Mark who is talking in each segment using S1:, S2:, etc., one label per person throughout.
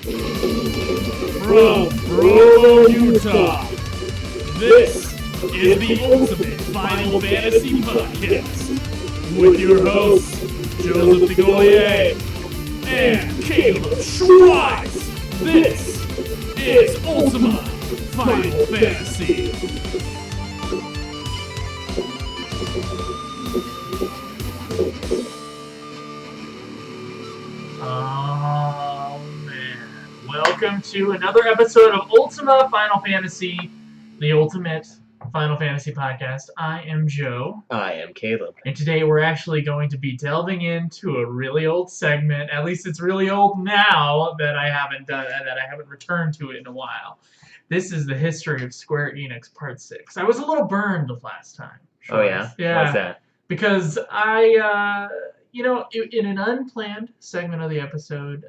S1: From Provo, Utah, this is the Ultimate Final Fantasy Podcast with your hosts, Joseph DeGolier and Caleb Schweiss. This is Ultima Final Fantasy. Oh man. Welcome to another episode of Ultima Final Fantasy, the Ultimate Final Fantasy Podcast. I am Joe.
S2: I am Caleb.
S1: And today we're actually going to be delving into a really old segment. At least it's really old now that I haven't returned to it in a while. This is the history of Square Enix Part 6. I was a little burned the last time.
S2: Oh yeah?
S1: Yeah.
S2: Why's that?
S1: Because I in an unplanned segment of the episode,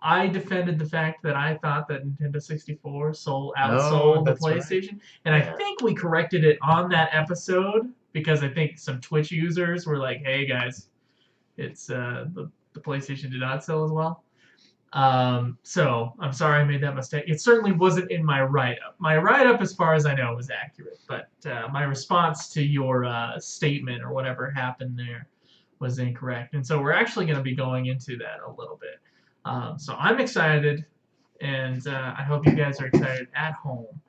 S1: I defended the fact that I thought that Nintendo 64 outsold the PlayStation. Right. And I think we corrected it on that episode because I think some Twitch users were like, hey guys, it's the PlayStation did not sell as well. So I'm sorry I made that mistake. It certainly wasn't in my write-up. My write-up, as far as I know, was accurate. But my response to your statement or whatever happened there was incorrect. And so we're actually going to be going into that a little bit. So I'm excited, and I hope you guys are excited at home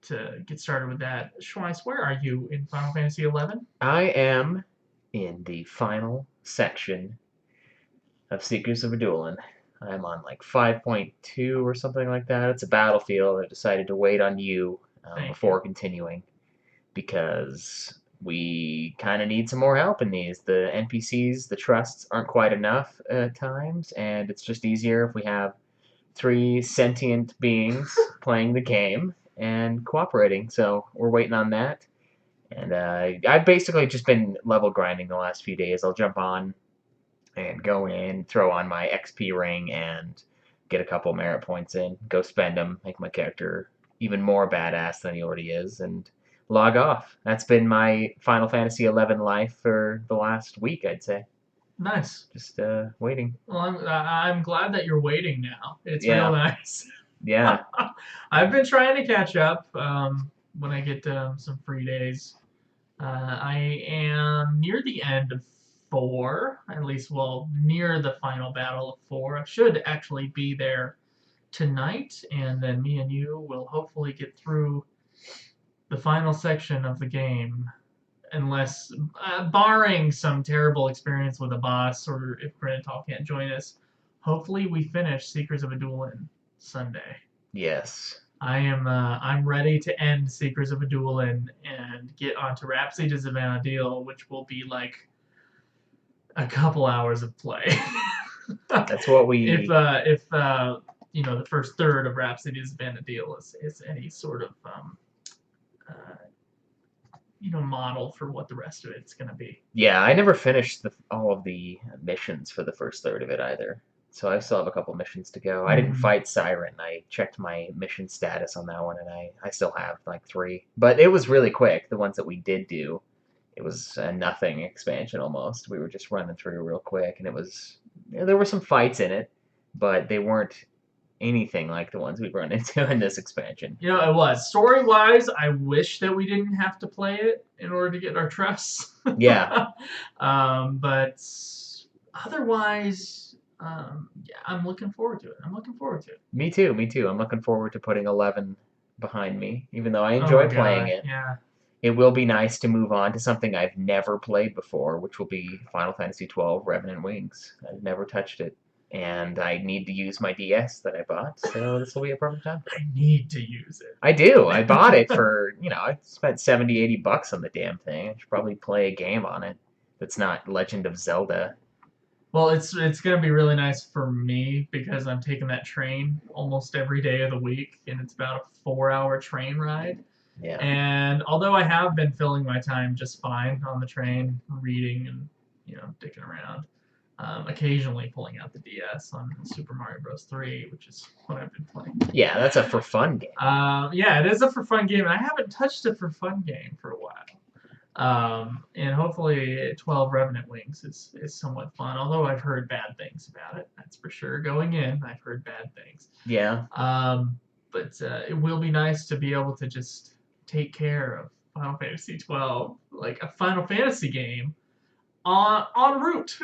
S1: to get started with that. Schweiss, where are you in Final Fantasy XI?
S2: I am in the final section of Secrets of Adoulin. I'm on like 5.2 or something like that. It's a battlefield. I decided to wait on you before continuing because we kind of need some more help in these. The NPCs, the trusts, aren't quite enough at times, and it's just easier if we have 3 sentient beings playing the game and cooperating. So we're waiting on that. And I've basically just been level grinding the last few days. I'll jump on and go in, throw on my XP ring, and get a couple merit points in, go spend them, make my character even more badass than he already is, and log off. That's been my Final Fantasy XI life for the last week, I'd say.
S1: Nice.
S2: Just waiting.
S1: Well, I'm glad that you're waiting now. It's real nice.
S2: Yeah.
S1: I've been trying to catch up when I get some free days. I am near the end of 4, at least, near the final battle of 4. I should actually be there tonight, and then me and you will hopefully get through the final section of the game, unless, barring some terrible experience with a boss, or if Grantal can't join us, hopefully we finish Secrets of Adoulin Sunday.
S2: Yes.
S1: I'm ready to end Secrets of Adoulin and get onto Rhapsody to Vana'diel, which will be like a couple hours of play.
S2: That's what we...
S1: If the first third of Rhapsody to Vana'diel is any sort of model for what the rest of it's going to be.
S2: Yeah, I never finished all of the missions for the first third of it either. So I still have a couple missions to go. I didn't fight Siren. I checked my mission status on that one, and I still have like 3. But it was really quick. The ones that we did do, it was a nothing expansion almost. We were just running through real quick, and it was... there were some fights in it, but they weren't anything like the ones we'd run into in this expansion.
S1: It was. Story-wise, I wish that we didn't have to play it in order to get our trusts.
S2: Yeah.
S1: But otherwise... I'm looking forward to it.
S2: Me too. I'm looking forward to putting 11 behind me, even though I enjoy playing it.
S1: Yeah.
S2: It will be nice to move on to something I've never played before, which will be Final Fantasy XII Revenant Wings. I've never touched it, and I need to use my DS that I bought, so this will be a perfect time.
S1: I need to use it.
S2: I do. I bought it for, I spent $70-$80 on the damn thing. I should probably play a game on it that's not Legend of Zelda.
S1: Well, it's going to be really nice for me because I'm taking that train almost every day of the week, and it's about a 4-hour train ride.
S2: Yeah.
S1: And although I have been filling my time just fine on the train, reading and, dicking around, occasionally pulling out the DS on Super Mario Bros. 3, which is what I've been playing.
S2: Yeah, that's a for fun game.
S1: Yeah, it is a for fun game, and I haven't touched a for fun game for a while. And hopefully 12 Revenant Wings is somewhat fun. Although I've heard bad things about it, that's for sure. Going in, I've heard bad things.
S2: Yeah.
S1: But it will be nice to be able to just take care of Final Fantasy 12, like a Final Fantasy game en route.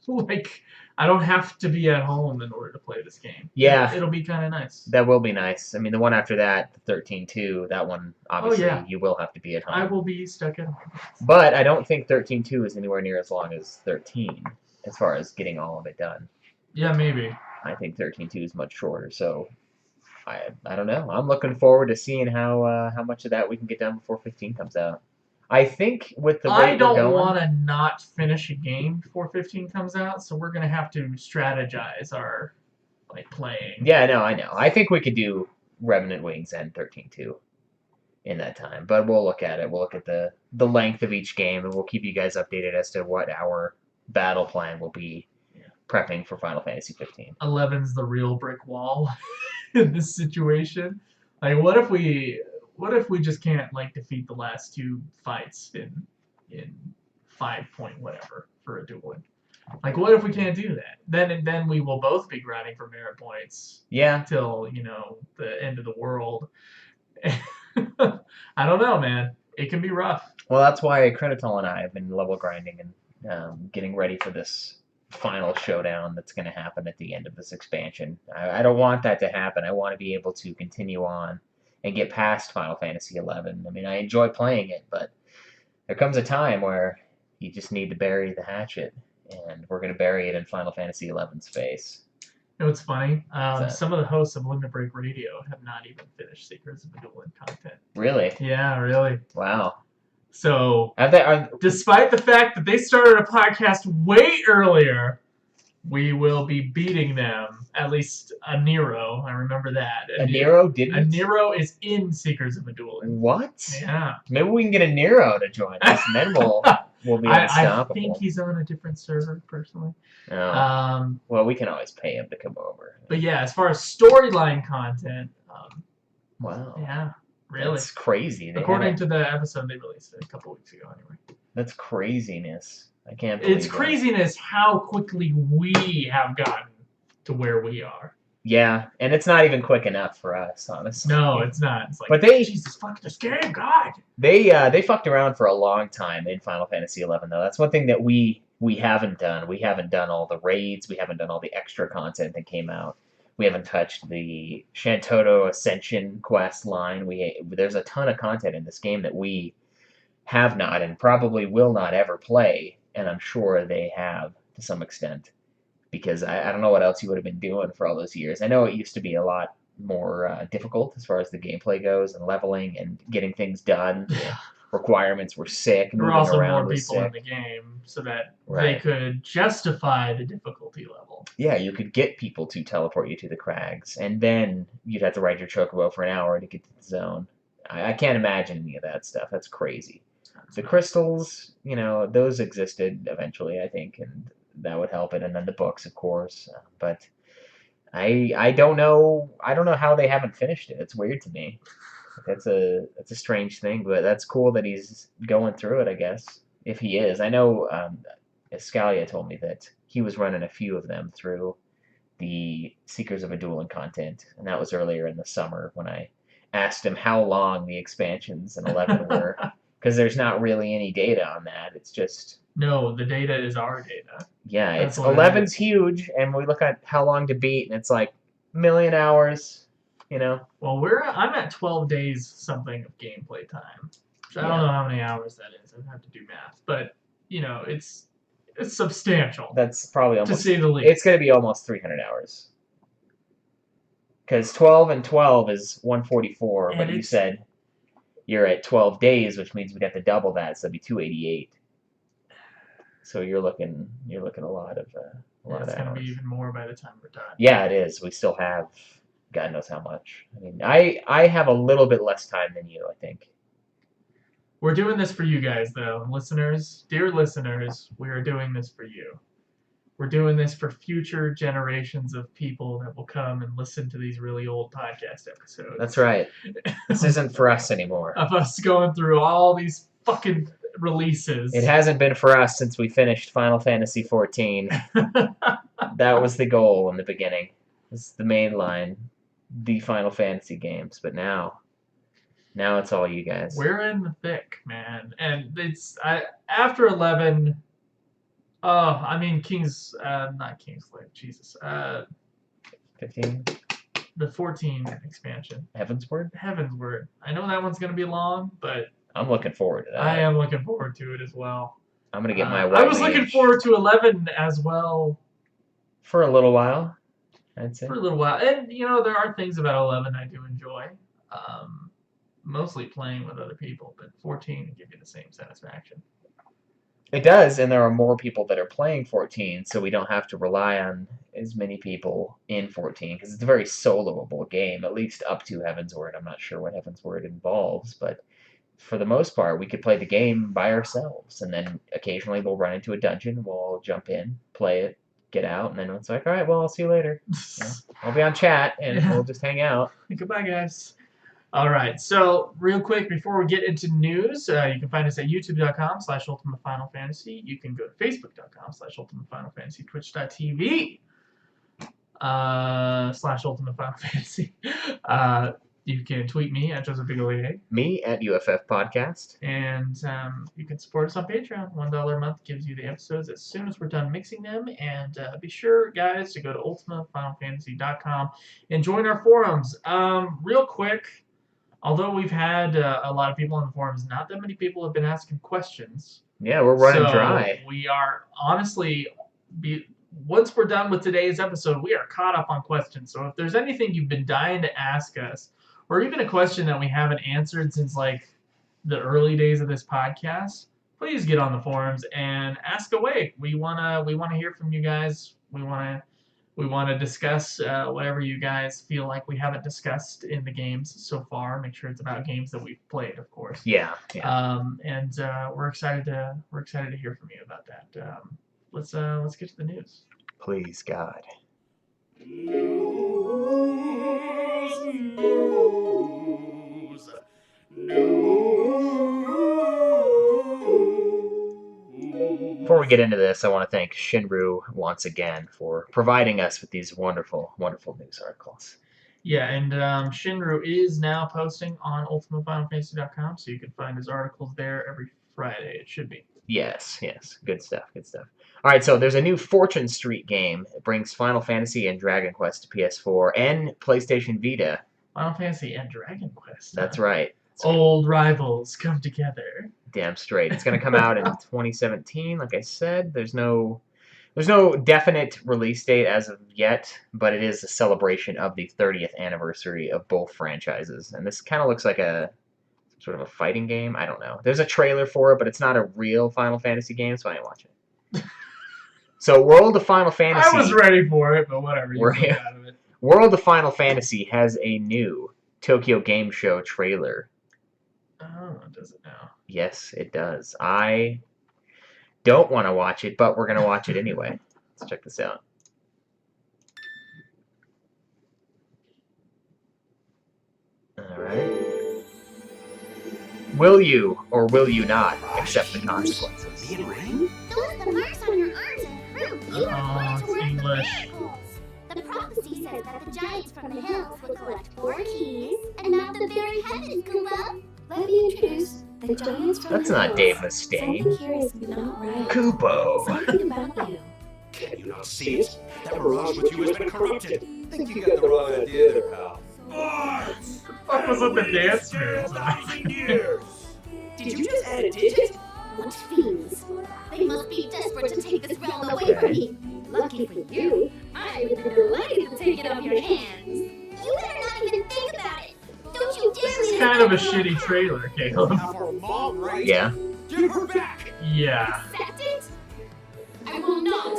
S1: Like I don't have to be at home in order to play this game.
S2: Yeah.
S1: It'll be kind of nice.
S2: That will be nice. I mean, the one after that, the 13.2, that one, obviously,
S1: yeah.
S2: you will have to be at home.
S1: I will be stuck at home.
S2: But I don't think 13.2 is anywhere near as long as 13, as far as getting all of it done.
S1: Yeah, maybe.
S2: I think 13.2 is much shorter, so I don't know. I'm looking forward to seeing how much of that we can get done before 15 comes out. I think with the rate
S1: I don't
S2: we're going,
S1: want to not finish a game before 15 comes out, so we're gonna have to strategize our like playing.
S2: Yeah, no, I know. I think we could do Revenant Wings and 13.2 in that time, but we'll look at it. We'll look at the length of each game, and we'll keep you guys updated as to what our battle plan will be prepping for Final Fantasy 15.
S1: 11's the real brick wall in this situation. Like, what if we just can't like defeat the last two fights in 5 point whatever for a dueling? Like, what if we can't do that? Then we will both be grinding for merit points.
S2: Yeah.
S1: Till the end of the world. I don't know, man. It can be rough.
S2: Well, that's why Creditol and I have been level grinding and getting ready for this final showdown that's going to happen at the end of this expansion. I don't want that to happen. I want to be able to continue on and get past Final Fantasy XI. I mean, I enjoy playing it, but there comes a time where you just need to bury the hatchet, and we're going to bury it in Final Fantasy XI's face.
S1: You know what's funny? Some of the hosts of Limit Break Radio have not even finished Secrets of Dueling content.
S2: Really?
S1: Yeah, really.
S2: Wow.
S1: So, despite the fact that they started a podcast way earlier, we will be beating them. At least a Nero. I remember that.
S2: A Nero didn't?
S1: A Nero is in Secrets of Dueling.
S2: What?
S1: Yeah.
S2: Maybe we can get a Nero to join us, and then we'll be unstoppable.
S1: I think he's on a different server, personally.
S2: Oh. Well, we can always pay him to come over.
S1: But yeah, as far as storyline content,
S2: wow.
S1: Yeah, really.
S2: That's crazy.
S1: According to the episode they released a couple weeks ago, anyway.
S2: That's craziness. I can't believe
S1: it's craziness how quickly we have gotten to where we are.
S2: Yeah, and it's not even quick enough for us, honestly.
S1: No, it's not. It's like,
S2: but
S1: Jesus, fuck this game, God.
S2: They fucked around for a long time in Final Fantasy XI, though. That's one thing that we haven't done. We haven't done all the raids. We haven't done all the extra content that came out. We haven't touched the Shantoto Ascension quest line. There's a ton of content in this game that we have not and probably will not ever play, and I'm sure they have to some extent. Because I don't know what else you would have been doing for all those years. I know it used to be a lot more difficult as far as the gameplay goes and leveling and getting things done.
S1: Yeah.
S2: Requirements were sick.
S1: There were also more people in the game so that they could justify the difficulty level.
S2: Yeah, you could get people to teleport you to the crags, and then you'd have to ride your chocobo for an hour to get to the zone. I can't imagine any of that stuff. That's crazy. The crystals, those existed eventually, I think, and that would help it, and then the books, of course. But I don't know. I don't know how they haven't finished it. It's weird to me. That's a strange thing, but that's cool that he's going through it. I guess if he is, I know Escalia told me that he was running a few of them through the Seekers of a Dueling content, and that was earlier in the summer when I asked him how long the expansions in 11 were, because there's not really any data on that. It's just.
S1: No, the data is our data.
S2: Yeah, it's 11's huge, and we look at how long to beat, and it's like a million hours, Well,
S1: I'm at 12 days something of gameplay time. I don't know how many hours that is. I'd have to do math, but it's substantial.
S2: That's probably almost,
S1: to say the least.
S2: It's going to be almost 300 hours. Because 12 and 12 is 144, but you said you're at 12 days, which means we'd have to double that, so it'd be 288. So you're looking a lot of hours.
S1: It's gonna be even more by the time we're done.
S2: Yeah, it is. We still have God knows how much. I mean, I have a little bit less time than you, I think.
S1: We're doing this for you guys, though, listeners, dear listeners. We are doing this for you. We're doing this for future generations of people that will come and listen to these really old podcast episodes.
S2: That's right. This isn't for us anymore.
S1: Of us going through all these fucking releases.
S2: It hasn't been for us since we finished Final Fantasy XIV. That was the goal in the beginning. It's the main line, the Final Fantasy games. But now it's all you guys.
S1: We're in the thick, man, and after 11. Oh, I mean not Kingsglaive, Jesus.
S2: 15.
S1: The 14 expansion.
S2: Heavensward.
S1: I know that one's gonna be long, but
S2: I'm looking forward to that.
S1: I am looking forward to it as well.
S2: I'm gonna get my.
S1: I was looking forward to 11 as well.
S2: For a little while, I'd say.
S1: For a little while, and there are things about 11 I do enjoy. Mostly playing with other people, but 14 can give you the same satisfaction.
S2: It does, and there are more people that are playing 14, so we don't have to rely on as many people in 14, because it's a very soloable game, at least up to Heavensward. I'm not sure what Heavensward involves, but for the most part, we could play the game by ourselves, and then occasionally we'll run into a dungeon, we'll all jump in, play it, get out, and then it's like, all right, well, I'll see you later. I'll be on chat, and we'll just hang out.
S1: Goodbye, guys. All right, so real quick, before we get into news, you can find us at youtube.com/Ultima Final Fantasy. You can go to facebook.com/Ultima Final Fantasy, twitch.tv /Ultima Final Fantasy. You can tweet me at Joseph Bigolier.
S2: Me at UFF Podcast.
S1: And you can support us on Patreon. $1 a month gives you the episodes as soon as we're done mixing them. And be sure, guys, to go to ultimafinalfantasy.com and join our forums. Real quick, although we've had a lot of people on the forums, not that many people have been asking questions.
S2: Yeah, we're running dry.
S1: We are honestly, once we're done with today's episode, we are caught up on questions. So if there's anything you've been dying to ask us, or even a question that we haven't answered since like the early days of this podcast, please get on the forums and ask away. We wanna hear from you guys. We wanna discuss whatever you guys feel like we haven't discussed in the games so far. Make sure it's about games that we've played, of course.
S2: Yeah.
S1: And we're excited to hear from you about that. Let's get to the news.
S2: Please, God. Before we get into this, I want to thank Shinru once again for providing us with these wonderful, wonderful news articles.
S1: Yeah, and Shinru is now posting on ultimafinalfantasy.com, so you can find his articles there every Friday. It should be.
S2: Yes. Good stuff. All right, so there's a new Fortune Street game. It brings Final Fantasy and Dragon Quest to PS4 and PlayStation Vita.
S1: Final Fantasy and Dragon Quest.
S2: That's right.
S1: Old rivals come together.
S2: Damn straight. It's going to come out in 2017, like I said. There's no definite release date as of yet, but it is a celebration of the 30th anniversary of both franchises. And this kind of looks like sort of a fighting game. I don't know. There's a trailer for it, but it's not a real Final Fantasy game, so I ain't watching it. So World of Final Fantasy...
S1: I was ready for it, but whatever. You get out of it.
S2: World of Final Fantasy has a new Tokyo Game Show trailer.
S1: Oh, does it now?
S2: Yes, it does. I don't want to watch it, but we're going to watch it anyway. Let's check this out. All right. Will you or will you not accept the consequences?
S3: Those are the marks on your arms and proof you are
S1: it's English.
S3: The prophecy says that the giants from the hills will collect 4 keys and mount the very heavens, Kubo.
S4: Let me introduce the giants from
S2: That's
S4: the
S2: not
S4: hills.
S2: Dave Mustaine.
S4: Something here is not right.
S2: Kubo.
S4: Something about you.
S5: Can you not see it? That mirage with you has been corrupted. Think you got the wrong idea there, pal. Bards!
S1: What was with the dance moves?
S5: 1,000 years!
S4: Did you just add a digit?
S3: What fiends? They must be desperate to take this realm away from me.
S4: Lucky for you, I would be delighted to take it off your hands.
S3: You better not even think about it. Don't you dare
S1: This is
S3: leave
S1: kind of a
S3: it
S1: shitty trailer, Caleb.
S5: Now for a mom, right?
S2: Yeah.
S5: Give her back!
S1: Yeah.
S3: Accept it? I will not.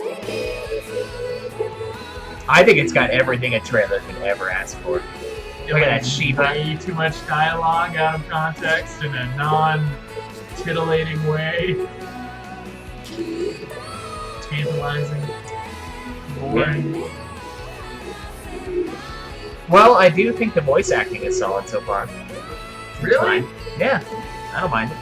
S2: I think it's got everything a trailer could ever ask for. Look at that Shiva.
S1: Way too much dialogue out of context in a non-titillating way. Tantalizing. Boring.
S2: Well, I do think the voice acting is solid so far.
S1: Really?
S2: Fine. Yeah, I don't mind it.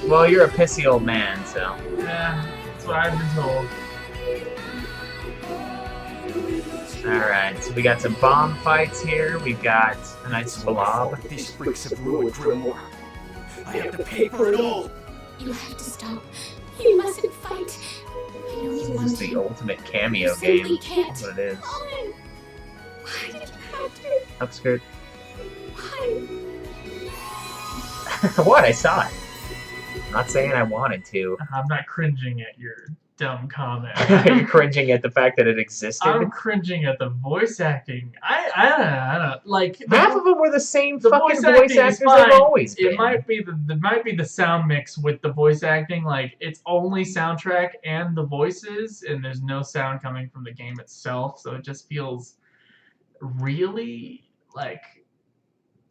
S2: Well, you're a pissy old man, so.
S1: Yeah, that's what I've been told.
S2: Alright, so we got some bomb fights here. We've got a nice blob.
S5: These freaks have ruined Drillmore. I have to pay for it all.
S3: You have to stop. You mustn't fight. I know you
S2: This
S3: want
S2: is the
S3: to.
S2: ultimate cameo
S3: You simply
S2: game.
S3: can't.
S2: That's what it is.
S3: Why? Why did you have to?
S2: Upskirt.
S3: Why?
S2: What? I saw it. I'm not saying I wanted to.
S1: I'm not cringing at your dumb comment.
S2: You're cringing at the fact that it existed.
S1: I'm cringing at the voice acting. I don't like
S2: Half of them were the same
S1: the
S2: fucking
S1: voice
S2: voice
S1: acting is
S2: actors
S1: fine.
S2: they've always been.
S1: It might be the sound mix with the voice acting. Like it's only soundtrack and the voices, and there's no sound coming from the game itself, so it just feels really like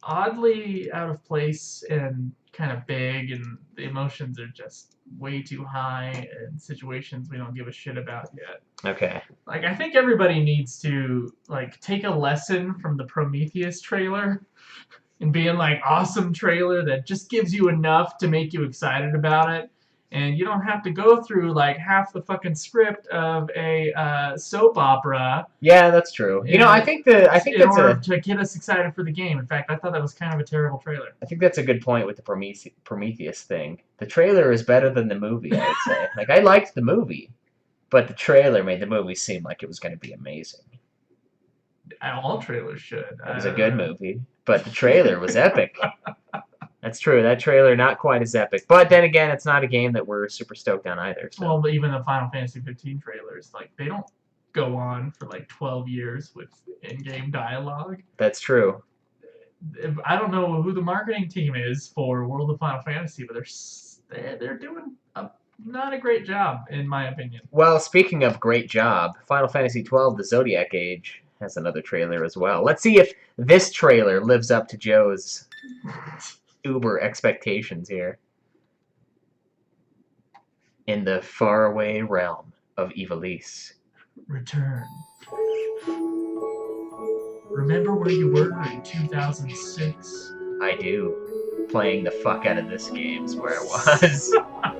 S1: oddly out of place and kind of big, and the emotions are just way too high in situations we don't give a shit about yet.
S2: Okay.
S1: Like, I think everybody needs to, like, take a lesson from the Prometheus trailer and being like, awesome trailer that just gives you enough to make you excited about it. And you don't have to go through, like, half the fucking script of a soap opera.
S2: Yeah, that's true. You know, I think
S1: in
S2: that's
S1: order to get us excited for the game. In fact, I thought that was kind of a terrible trailer.
S2: I think that's a good point with the Prometheus thing. The trailer is better than the movie, I would say. Like, I liked the movie, but the trailer made the movie seem like it was going to be amazing.
S1: All trailers should.
S2: It was a good movie, but the trailer was epic. That's true. That trailer, not quite as epic. But then again, it's not a game that we're super stoked on either. So.
S1: Well, but even the Final Fantasy XV trailers, like, they don't go on for, like, 12 years with in-game dialogue.
S2: That's true.
S1: I don't know who the marketing team is for World of Final Fantasy, but they're doing not a great job, in my opinion.
S2: Well, speaking of great job, Final Fantasy XII, the Zodiac Age, has another trailer as well. Let's see if this trailer lives up to Joe's uber expectations here. In the faraway realm of Ivalice.
S1: Return. Remember where you were in 2006?
S2: I do. Playing the fuck out of this game is where I was.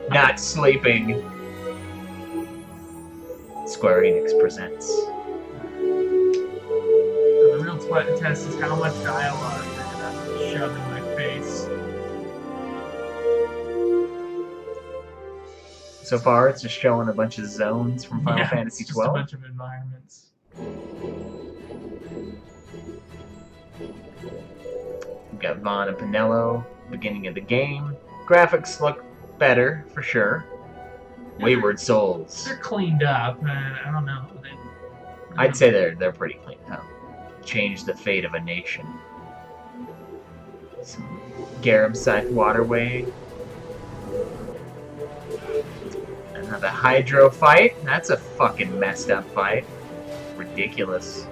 S2: Not sleeping. Square Enix presents.
S1: The real test is how much dialogue you're gonna shove in my face.
S2: So far, it's just showing a bunch of zones from Final Fantasy
S1: Just
S2: XII.
S1: a bunch of environments.
S2: We've got Vaughn and Pinello, beginning of the game. Graphics look better, for sure. Wayward Souls.
S1: They're cleaned up, and I don't know.
S2: I'd say they're pretty clean up. Changed the fate of a nation. Some Garib-Scythe waterway. Another hydro fight. That's a fucking messed up fight. Ridiculous.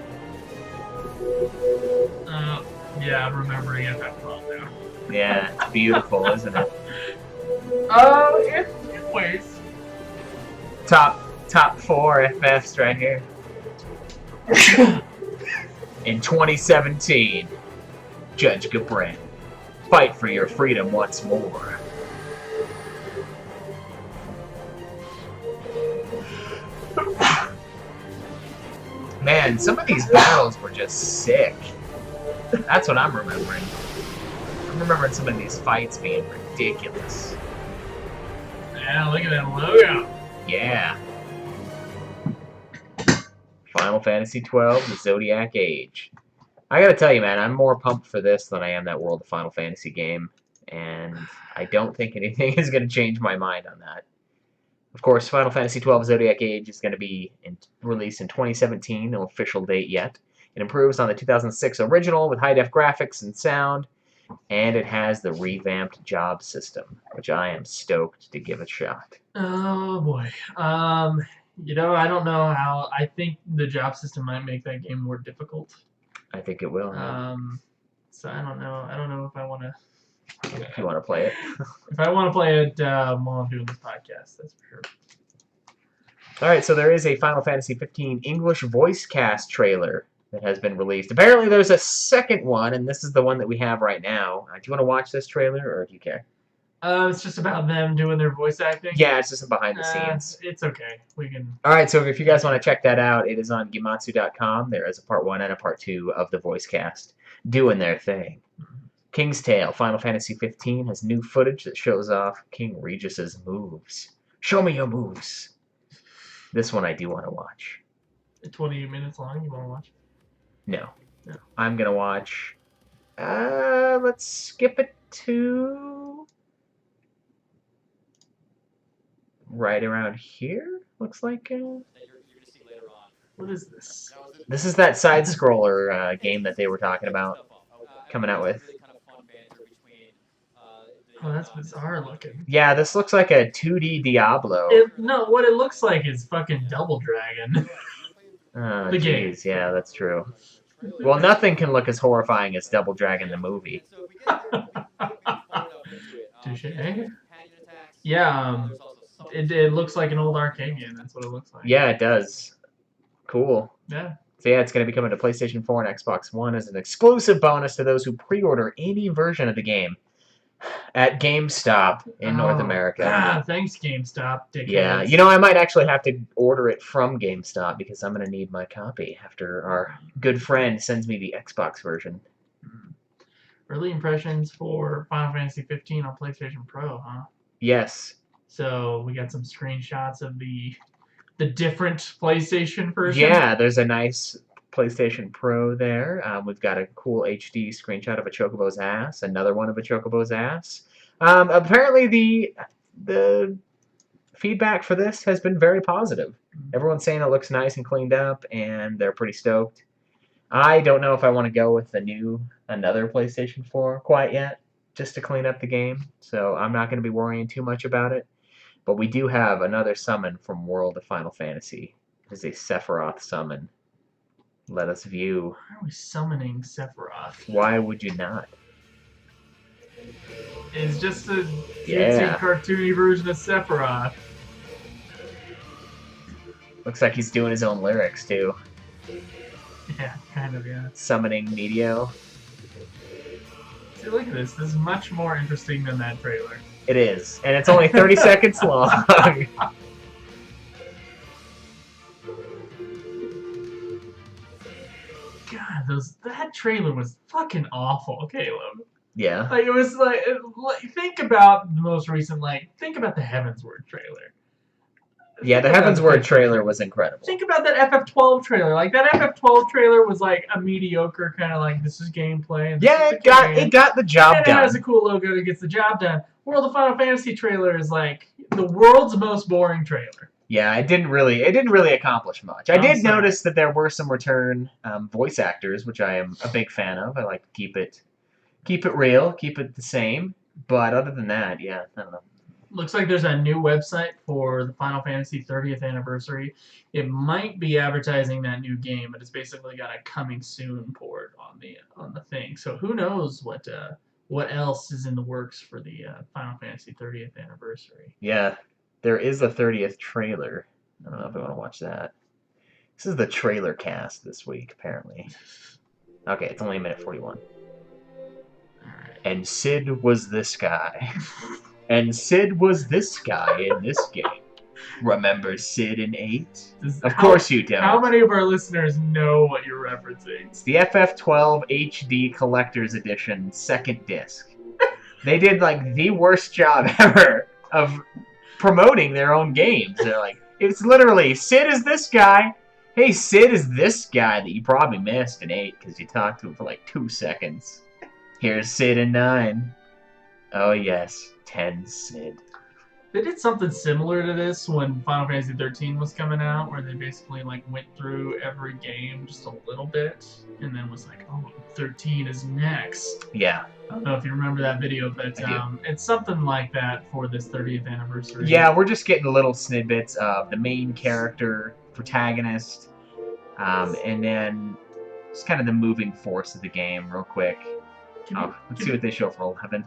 S1: Yeah, I'm remembering it that well now.
S2: Yeah, it's beautiful, isn't it?
S1: In ways.
S2: Top 4 FFs right here. In 2017, Judge Gabran, fight for your freedom once more. Man, some of these battles were just sick. That's what I'm remembering. I'm remembering some of these fights being ridiculous.
S1: Yeah, look at that logo.
S2: Yeah. Final Fantasy XII, the Zodiac Age. I gotta tell you, man, I'm more pumped for this than I am that World of Final Fantasy game, and I don't think anything is gonna change my mind on that. Of course, Final Fantasy XII Zodiac Age is going to be released in 2017, no official date yet. It improves on the 2006 original with high-def graphics and sound, and it has the revamped job system, which I am stoked to give a shot.
S1: Oh boy. You know, I don't know how. I think the job system might make that game more difficult.
S2: I think it will.
S1: So I don't know. I don't know if I want to.
S2: If you want to play it.
S1: If I want to play it while I'm doing this podcast, that's for sure.
S2: Alright, so there is a Final Fantasy XV English voice cast trailer that has been released. Apparently there's a second one, and this is the one that we have right now. Do you want to watch this trailer, or do you care?
S1: It's just about them doing their voice acting.
S2: Yeah, it's just behind the scenes.
S1: It's okay. We can.
S2: All right, so if you guys want to check that out, it is on Gematsu.com. There is a part 1 and a part 2 of the voice cast doing their thing. King's Tale, Final Fantasy XV has new footage that shows off King Regis's moves. Show me your moves. This one I do want to watch.
S1: 20 minutes long. You want to watch?
S2: No.
S1: No.
S2: I'm gonna watch. Let's skip it to right around here. Looks like.
S1: What is this?
S2: This is that side scroller game that they were talking about coming out with.
S1: Oh, that's bizarre looking.
S2: Yeah, this looks like a 2D Diablo.
S1: No, what it looks like is fucking Double Dragon.
S2: Oh,
S1: The game.
S2: jeez, yeah, that's true. Well, nothing can look as horrifying as Double Dragon the movie.
S1: Touche. Yeah, it looks like an old arcade game. That's what it looks like.
S2: Yeah, it does. Cool.
S1: Yeah.
S2: So yeah, it's going to be coming to PlayStation 4 and Xbox One as an exclusive bonus to those who pre-order any version of the game at GameStop in North America.
S1: Thanks, GameStop, dickheads.
S2: Yeah, you know, I might actually have to order it from GameStop because I'm going to need my copy after our good friend sends me the Xbox version.
S1: Early impressions for Final Fantasy 15 on PlayStation Pro, huh?
S2: Yes.
S1: So we got some screenshots of the different PlayStation version.
S2: Yeah, there's a nice PlayStation Pro there. We've got a cool HD screenshot of a Chocobo's ass, another one of a Chocobo's ass. Apparently the feedback for this has been very positive. Everyone's saying it looks nice and cleaned up, and they're pretty stoked. I don't know if I want to go with another PlayStation 4 quite yet, just to clean up the game, so I'm not going to be worrying too much about it. But we do have another summon from World of Final Fantasy. It is a Sephiroth summon. Let us view.
S1: Why are we summoning Sephiroth?
S2: Why would you not?
S1: It's just a cutesy, cartoony version of Sephiroth.
S2: Looks like he's doing his own lyrics, too.
S1: Yeah, kind of, yeah.
S2: Summoning Medio.
S1: See, look at this. This is much more interesting than that trailer.
S2: It is. And it's only 30 seconds long.
S1: God, that trailer was fucking awful, Caleb.
S2: Yeah.
S1: Like, it was like, think about the most recent, think about the Heavensward trailer.
S2: Yeah, the Heavensward trailer was incredible.
S1: Think about that FF12 trailer. Like, that FF12 trailer was like a mediocre kind of like, this is gameplay. And
S2: yeah, it got the job done.
S1: It has a cool logo that gets the job done. World of Final Fantasy trailer is like the world's most boring trailer.
S2: Yeah, it didn't really accomplish much. I did notice that there were some return voice actors, which I am a big fan of. I like to keep it real, keep it the same. But other than that, yeah, I don't know.
S1: Looks like there's a new website for the Final Fantasy 30th anniversary. It might be advertising that new game, but it's basically got a coming soon port on the thing. So who knows what else is in the works for the Final Fantasy 30th anniversary.
S2: Yeah, there is a 30th trailer. I don't know if I want to watch that. This is the trailer cast this week, apparently. Okay, it's only a minute 41.
S1: All right.
S2: And Sid was this guy. And Sid was this guy in this game. Remember Sid in 8? Of course you don't.
S1: How many of our listeners know what you're referencing?
S2: It's the FF12 HD Collector's Edition second disc. They did like the worst job ever of promoting their own games. They're like, it's literally Sid is this guy. Hey, Sid is this guy that you probably missed in 8 because you talked to him for like 2 seconds. Here's Sid in 9. Oh yes, 10 Sid.
S1: They did something similar to this when Final Fantasy 13 was coming out, where they basically like went through every game just a little bit, and then was like, "Oh, 13 is next."
S2: Yeah.
S1: I don't know if you remember that video, but it's something like that for this 30th anniversary.
S2: Yeah, we're just getting little snippets of the main character, protagonist, and then just kind of the moving force of the game, real quick. Let's see what they show for 11.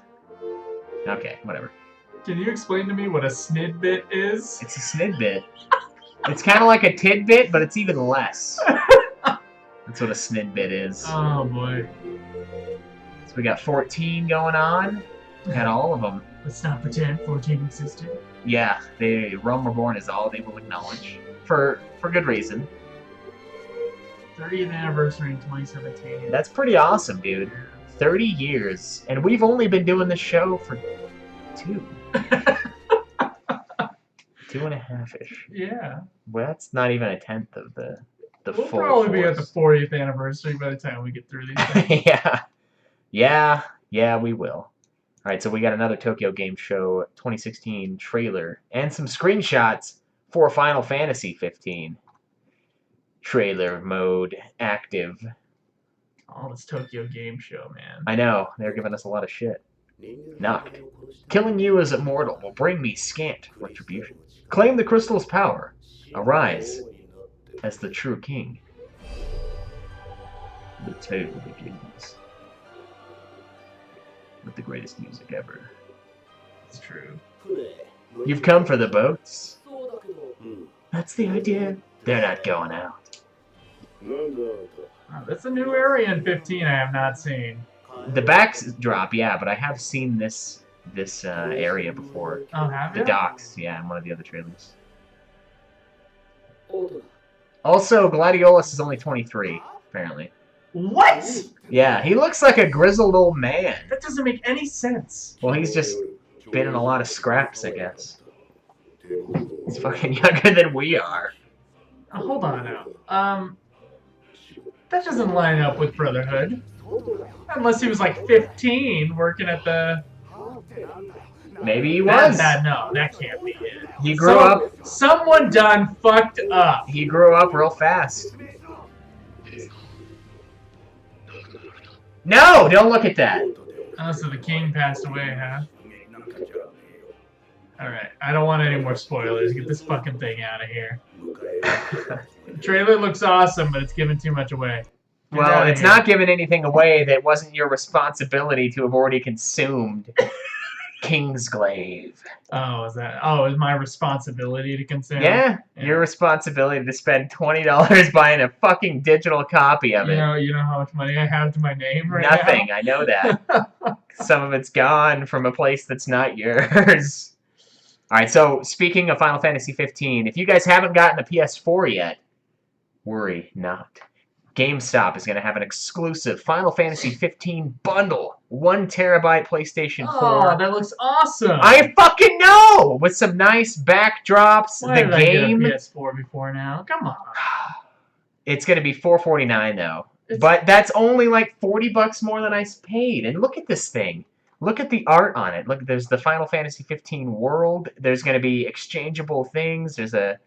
S2: Okay, whatever.
S1: Can you explain to me what a snidbit is?
S2: It's a snidbit. It's kind of like a tidbit, but it's even less. That's what a snidbit is.
S1: Oh boy.
S2: So we got 14 going on. Got all of them.
S1: Let's not pretend 14 existed.
S2: Yeah, Realm Reborn is all they will acknowledge for good reason.
S1: 30th anniversary in 2017.
S2: That's pretty awesome, dude. 30 years, and we've only been doing this show for 2. 2.5-ish.
S1: Yeah.
S2: Well, that's not even a tenth of the
S1: We'll
S2: full
S1: probably be at the
S2: force.
S1: 40th anniversary by the time we get through these things.
S2: Yeah, we will. Alright, so we got another Tokyo Game Show 2016 trailer and some screenshots for Final Fantasy 15. Trailer mode active.
S1: Oh, this Tokyo Game Show, man.
S2: I know, they're giving us a lot of shit. Knocked. Killing you as immortal will bring me scant retribution. Claim the crystal's power. Arise as the true king. The tale begins. With the greatest music ever.
S1: It's true.
S2: You've come for the boats? That's the idea. They're not going out.
S1: Oh, that's a new area in 15 I have not seen.
S2: The backdrop, yeah, but I have seen this area before.
S1: Oh, have you?
S2: The docks, yeah, in one of the other trailers. Also, Gladiolus is only 23, apparently.
S1: What?
S2: Yeah, he looks like a grizzled old man.
S1: That doesn't make any sense.
S2: Well, he's just been in a lot of scraps, I guess. He's fucking younger than we are.
S1: Oh, hold on now. That doesn't line up with Brotherhood. Unless he was like 15 working at the...
S2: Maybe he was.
S1: No, that can't be it.
S2: He grew up...
S1: Someone done fucked up.
S2: He grew up real fast. No! Don't look at that!
S1: Oh, so the king passed away, huh? Alright, I don't want any more spoilers. Get this fucking thing out of here. The trailer looks awesome, but it's giving too much away.
S2: Well, it's not giving anything away that wasn't your responsibility to have already consumed. Kingsglaive.
S1: Oh, is that? Oh, is my responsibility to consume?
S2: Yeah, your responsibility to spend $20 buying a fucking digital copy of it.
S1: You know how much money I have to my name right now?
S2: Nothing, I know that. Some of it's gone from a place that's not yours. Alright, so speaking of Final Fantasy 15, if you guys haven't gotten a PS4 yet, worry not. GameStop is going to have an exclusive Final Fantasy 15 bundle. 1 terabyte PlayStation 4.
S1: Oh, that looks awesome.
S2: I fucking know! With some nice backdrops.
S1: Why
S2: the
S1: did
S2: game.
S1: I get a PS4 before now? Come on.
S2: It's going to be $449 though. But that's only like $40 more than I paid. And look at this thing. Look at the art on it. Look, there's the Final Fantasy 15 world. There's going to be exchangeable things. There's a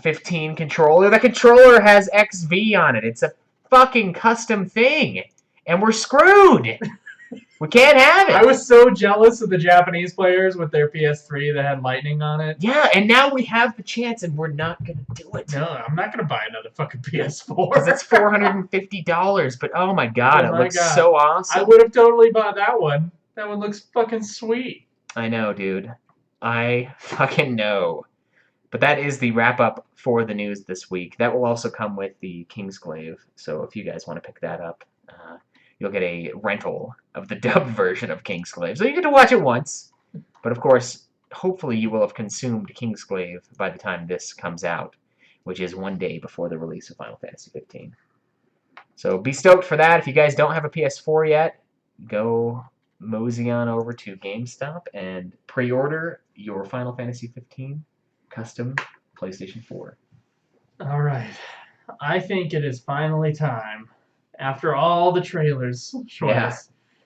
S2: 15 controller. The controller has XV on it. It's a fucking custom thing. And we're screwed. We can't have it.
S1: I was so jealous of the Japanese players with their PS3 that had lightning on it.
S2: Yeah, and now we have the chance and we're not going to do it.
S1: No, I'm not going to buy another fucking PS4.
S2: Because it's $450. But oh my god, it looks so awesome.
S1: I would have totally bought that one. That one looks fucking sweet.
S2: I know, dude. I fucking know. But that is the wrap-up for the news this week. That will also come with the Kingsglaive. So if you guys want to pick that up, you'll get a rental of the dubbed version of Kingsglaive. So you get to watch it once. But of course, hopefully you will have consumed Kingsglaive by the time this comes out, which is 1 day before the release of Final Fantasy 15. So be stoked for that. If you guys don't have a PS4 yet, go mosey on over to GameStop and pre-order your Final Fantasy 15 custom PlayStation 4.
S1: All right. I think it is finally time. After all the trailers,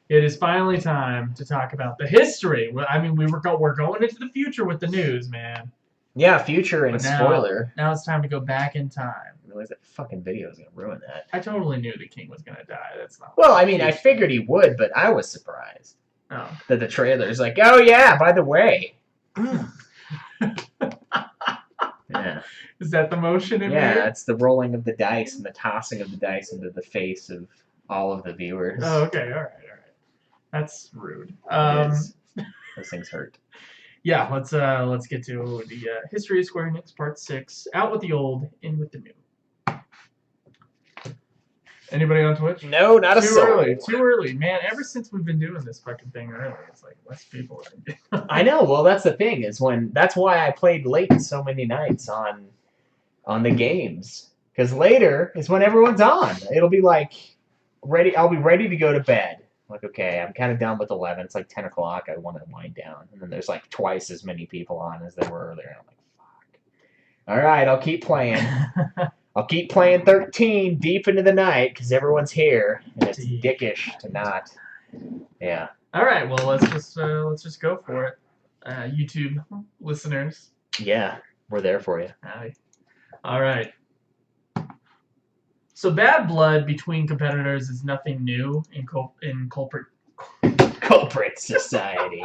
S1: it is finally time to talk about the history. I mean, we're going into the future with the news, man.
S2: Yeah, future and spoiler.
S1: Now it's time to go back in time.
S2: I realize that fucking video is gonna ruin that.
S1: I totally knew the king was gonna die. That's not.
S2: Well, I mean, I figured he would, but I was surprised that the trailer's like, oh yeah, by the way. Yeah.
S1: Is that the motion in
S2: there?
S1: Yeah,
S2: it's the rolling of the dice and the tossing of the dice into the face of all of the viewers.
S1: Oh, okay, all right. That's rude.
S2: Those things hurt.
S1: Yeah, let's get to the history of Square Enix Part 6. Out with the old, in with the new. Anybody on Twitch?
S2: No, not a
S1: Too
S2: soul.
S1: early. Too early, man. Ever since we've been doing this fucking thing early, it's like less people.
S2: I know. Well, that's the thing. That's why I played late so many nights on the games. Because later is when everyone's on. It'll be like ready. I'll be ready to go to bed. Like, okay, I'm kind of done with 11. It's like 10 o'clock. I want to wind down. And then there's like twice as many people on as there were earlier. I'm like, fuck. All right, I'll keep playing. I'll keep playing 13 deep into the night because everyone's here. And it's dickish to not. Yeah.
S1: All right, well, let's just go for it. YouTube listeners.
S2: Yeah, we're there for you.
S1: Howdy. All right. So bad blood between competitors is nothing new in culprit
S2: society.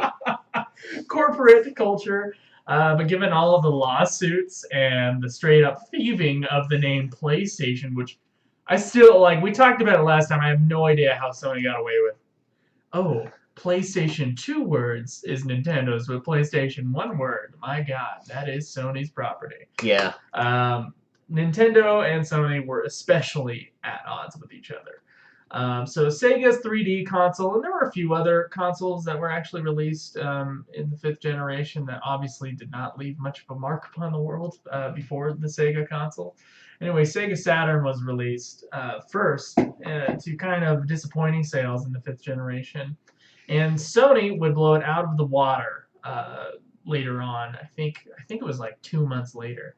S1: Corporate culture. But given all of the lawsuits and the straight up thieving of the name PlayStation, which I still like, we talked about it last time. I have no idea how Sony got away with. Oh, PlayStation 2 words is Nintendo's, but PlayStation 1 word, my God, that is Sony's property.
S2: Yeah.
S1: Nintendo and Sony were especially at odds with each other. So Sega's 3D console, and there were a few other consoles that were actually released in the 5th generation that obviously did not leave much of a mark upon the world before the Sega console. Anyway, Sega Saturn was released first to kind of disappointing sales in the 5th generation. And Sony would blow it out of the water later on. I think it was like 2 months later.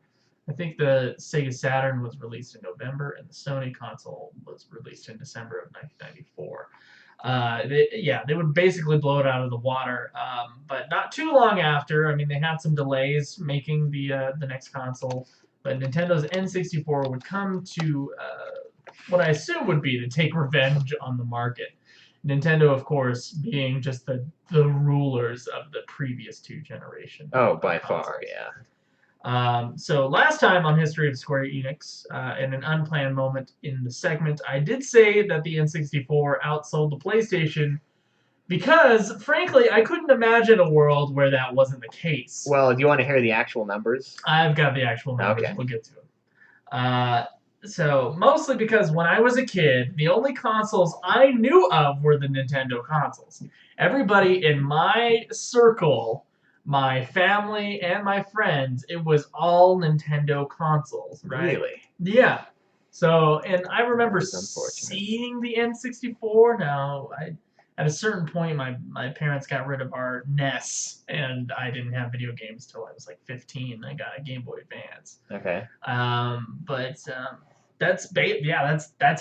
S1: I think the Sega Saturn was released in November, and the Sony console was released in December of 1994. They would basically blow it out of the water, but not too long after. I mean, they had some delays making the next console, but Nintendo's N64 would come to what I assume would be to take revenge on the market. Nintendo, of course, being just the rulers of the previous 2 generations.
S2: Oh, by far, yeah.
S1: So last time on History of Square Enix, in an unplanned moment in the segment, I did say that the N64 outsold the PlayStation because, frankly, I couldn't imagine a world where that wasn't the case.
S2: Well, do you want to hear the actual numbers?
S1: I've got the actual numbers.
S2: Okay.
S1: We'll get to them. So mostly because when I was a kid, the only consoles I knew of were the Nintendo consoles. Everybody in my circle, my family and my friends, it was all Nintendo consoles, right?
S2: Really?
S1: Yeah. So, and I remember seeing the N64. Now, at a certain point, my parents got rid of our NES, and I didn't have video games till I was like 15. I got a Game Boy Advance.
S2: Okay.
S1: That's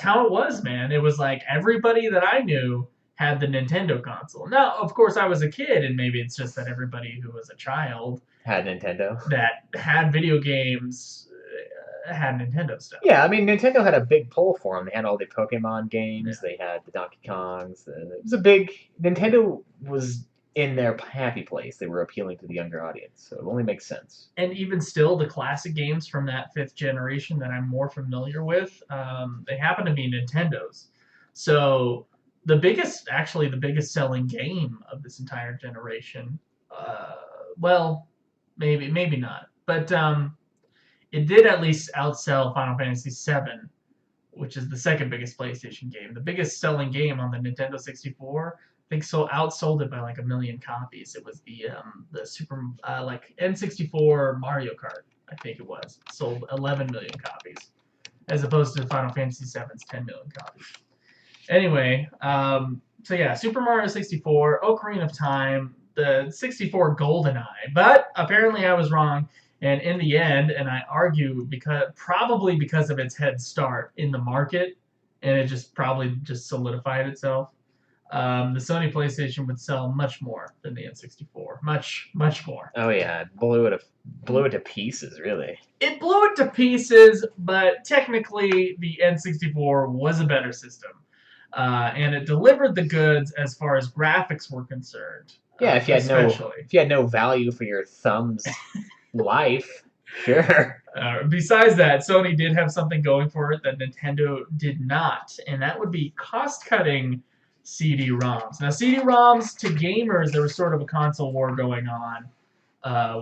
S1: how it was, man. It was like everybody that I knew had the Nintendo console. Now, of course, I was a kid, and maybe it's just that everybody who was a child
S2: had Nintendo
S1: that had video games had Nintendo stuff.
S2: Yeah, I mean, Nintendo had a big pull for them. They had all the Pokemon games. Yeah. They had the Donkey Kongs. It was a big... Nintendo was in their happy place. They were appealing to the younger audience, so it only makes sense.
S1: And even still, the classic games from that 5th generation that I'm more familiar with, they happen to be Nintendo's. So the biggest selling game of this entire generation, well, maybe not, but it did at least outsell Final Fantasy VII, which is the second biggest PlayStation game. The biggest selling game on the Nintendo 64, I think, outsold it by like 1 million copies. It was the Super N64 Mario Kart, I think it was. Sold 11 million copies, as opposed to Final Fantasy VII's 10 million copies. Anyway, so yeah, Super Mario 64, Ocarina of Time, the 64 GoldenEye, but apparently I was wrong. And in the end, and I argue probably because of its head start in the market, and it probably solidified itself, the Sony PlayStation would sell much more than the N64. Much more.
S2: Oh yeah, it blew it to pieces, really.
S1: It blew it to pieces, but technically the N64 was a better system. And it delivered the goods as far as graphics were concerned.
S2: Yeah, if you had no value for your thumb's life, sure.
S1: Besides that, Sony did have something going for it that Nintendo did not, and that would be cost-cutting CD-ROMs. Now, CD-ROMs to gamers, there was sort of a console war going on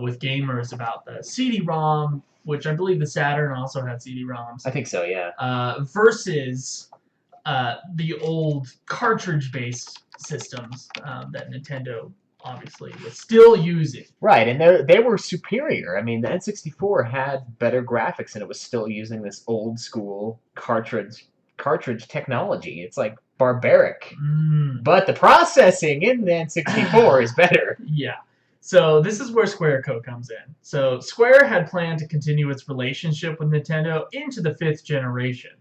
S1: with gamers about the CD-ROM, which I believe the Saturn also had CD-ROMs.
S2: I think so, yeah.
S1: Versus the old cartridge-based systems that Nintendo obviously was still using.
S2: Right, and they were superior. I mean, the N64 had better graphics, and it was still using this old school cartridge technology. It's like barbaric. But the processing in the N64 is better.
S1: Yeah. So this is where Square Co. comes in. So Square had planned to continue its relationship with Nintendo into the 5th generation.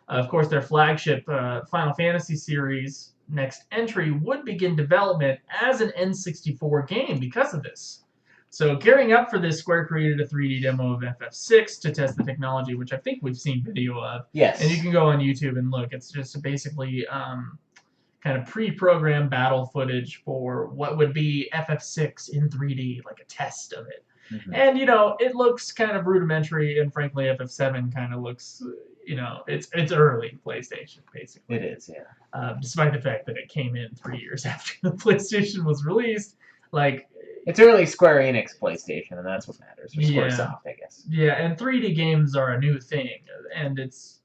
S1: Of course, their flagship Final Fantasy series next entry would begin development as an N64 game because of this. So gearing up for this, Square created a 3D demo of FF6 to test the technology, which I think we've seen video of.
S2: Yes.
S1: And you can go on YouTube and look. It's just basically kind of pre-programmed battle footage for what would be FF6 in 3D, like a test of it. Mm-hmm. And, you know, it looks kind of rudimentary, and frankly, FF7 kind of looks, you know, it's early PlayStation, basically.
S2: It is, yeah.
S1: Despite the fact that it came in 3 years after the PlayStation was released. Like,
S2: it's early Square Enix PlayStation, and that's what matters. Or Squaresoft, I guess.
S1: Yeah, and 3D games are a new thing, and it's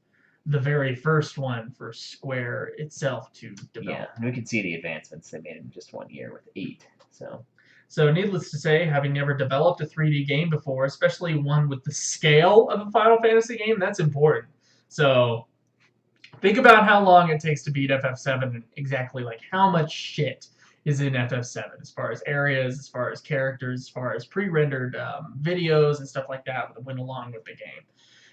S1: the very first one for Square itself to develop.
S2: Yeah, and we can see the advancements they made in just 1 year with 8.
S1: So needless to say, having never developed a 3D game before, especially one with the scale of a Final Fantasy game, that's important. So think about how long it takes to beat FF7 and exactly like how much shit is in FF7 as far as areas, as far as characters, as far as pre-rendered videos and stuff like that that went along with the game.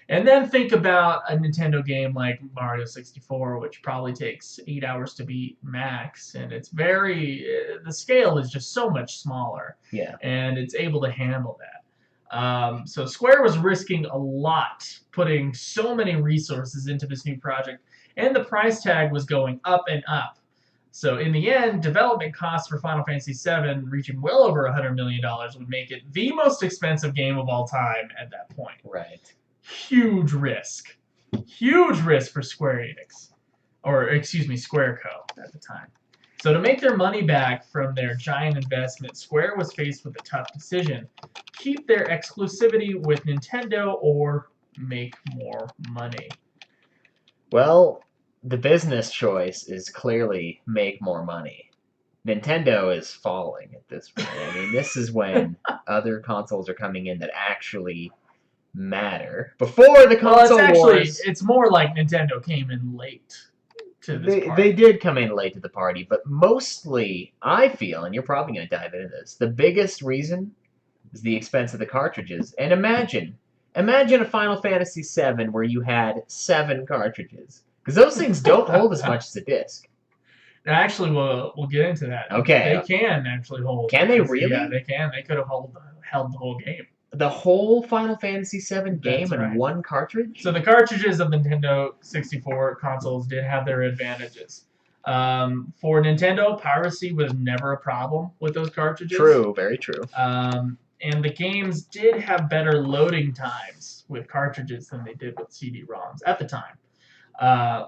S1: And then think about a Nintendo game like Mario 64, which probably takes 8 hours to beat max, and it's the scale is just so much smaller.
S2: Yeah.
S1: And it's able to handle that. So Square was risking a lot, putting so many resources into this new project, and the price tag was going up and up. So in the end, development costs for Final Fantasy VII reaching well over $100 million would make it the most expensive game of all time at that point.
S2: Right.
S1: Huge risk for Square Enix, or excuse me, Square Co. at the time. So to make their money back from their giant investment, Square was faced with a tough decision: keep their exclusivity with Nintendo or make more money.
S2: Well, the business choice is clearly make more money. Nintendo is falling at this point. I mean, this is when other consoles are coming in that actually matter. Before the console wars,
S1: it's more like Nintendo came in late to this party.
S2: They did come in late to the party, but mostly, I feel, and you're probably going to dive into this, the biggest reason is the expense of the cartridges. And imagine a Final Fantasy VII where you had 7 cartridges, because those things don't hold as much as a disc.
S1: Actually, we'll get into that.
S2: Okay.
S1: They can actually hold.
S2: Can they really?
S1: Yeah, they can. They could have held the whole game.
S2: The whole Final Fantasy VII game in one cartridge?
S1: So the cartridges of the Nintendo 64 consoles did have their advantages. For Nintendo, piracy was never a problem with those cartridges.
S2: True, very true.
S1: And the games did have better loading times with cartridges than they did with CD-ROMs at the time.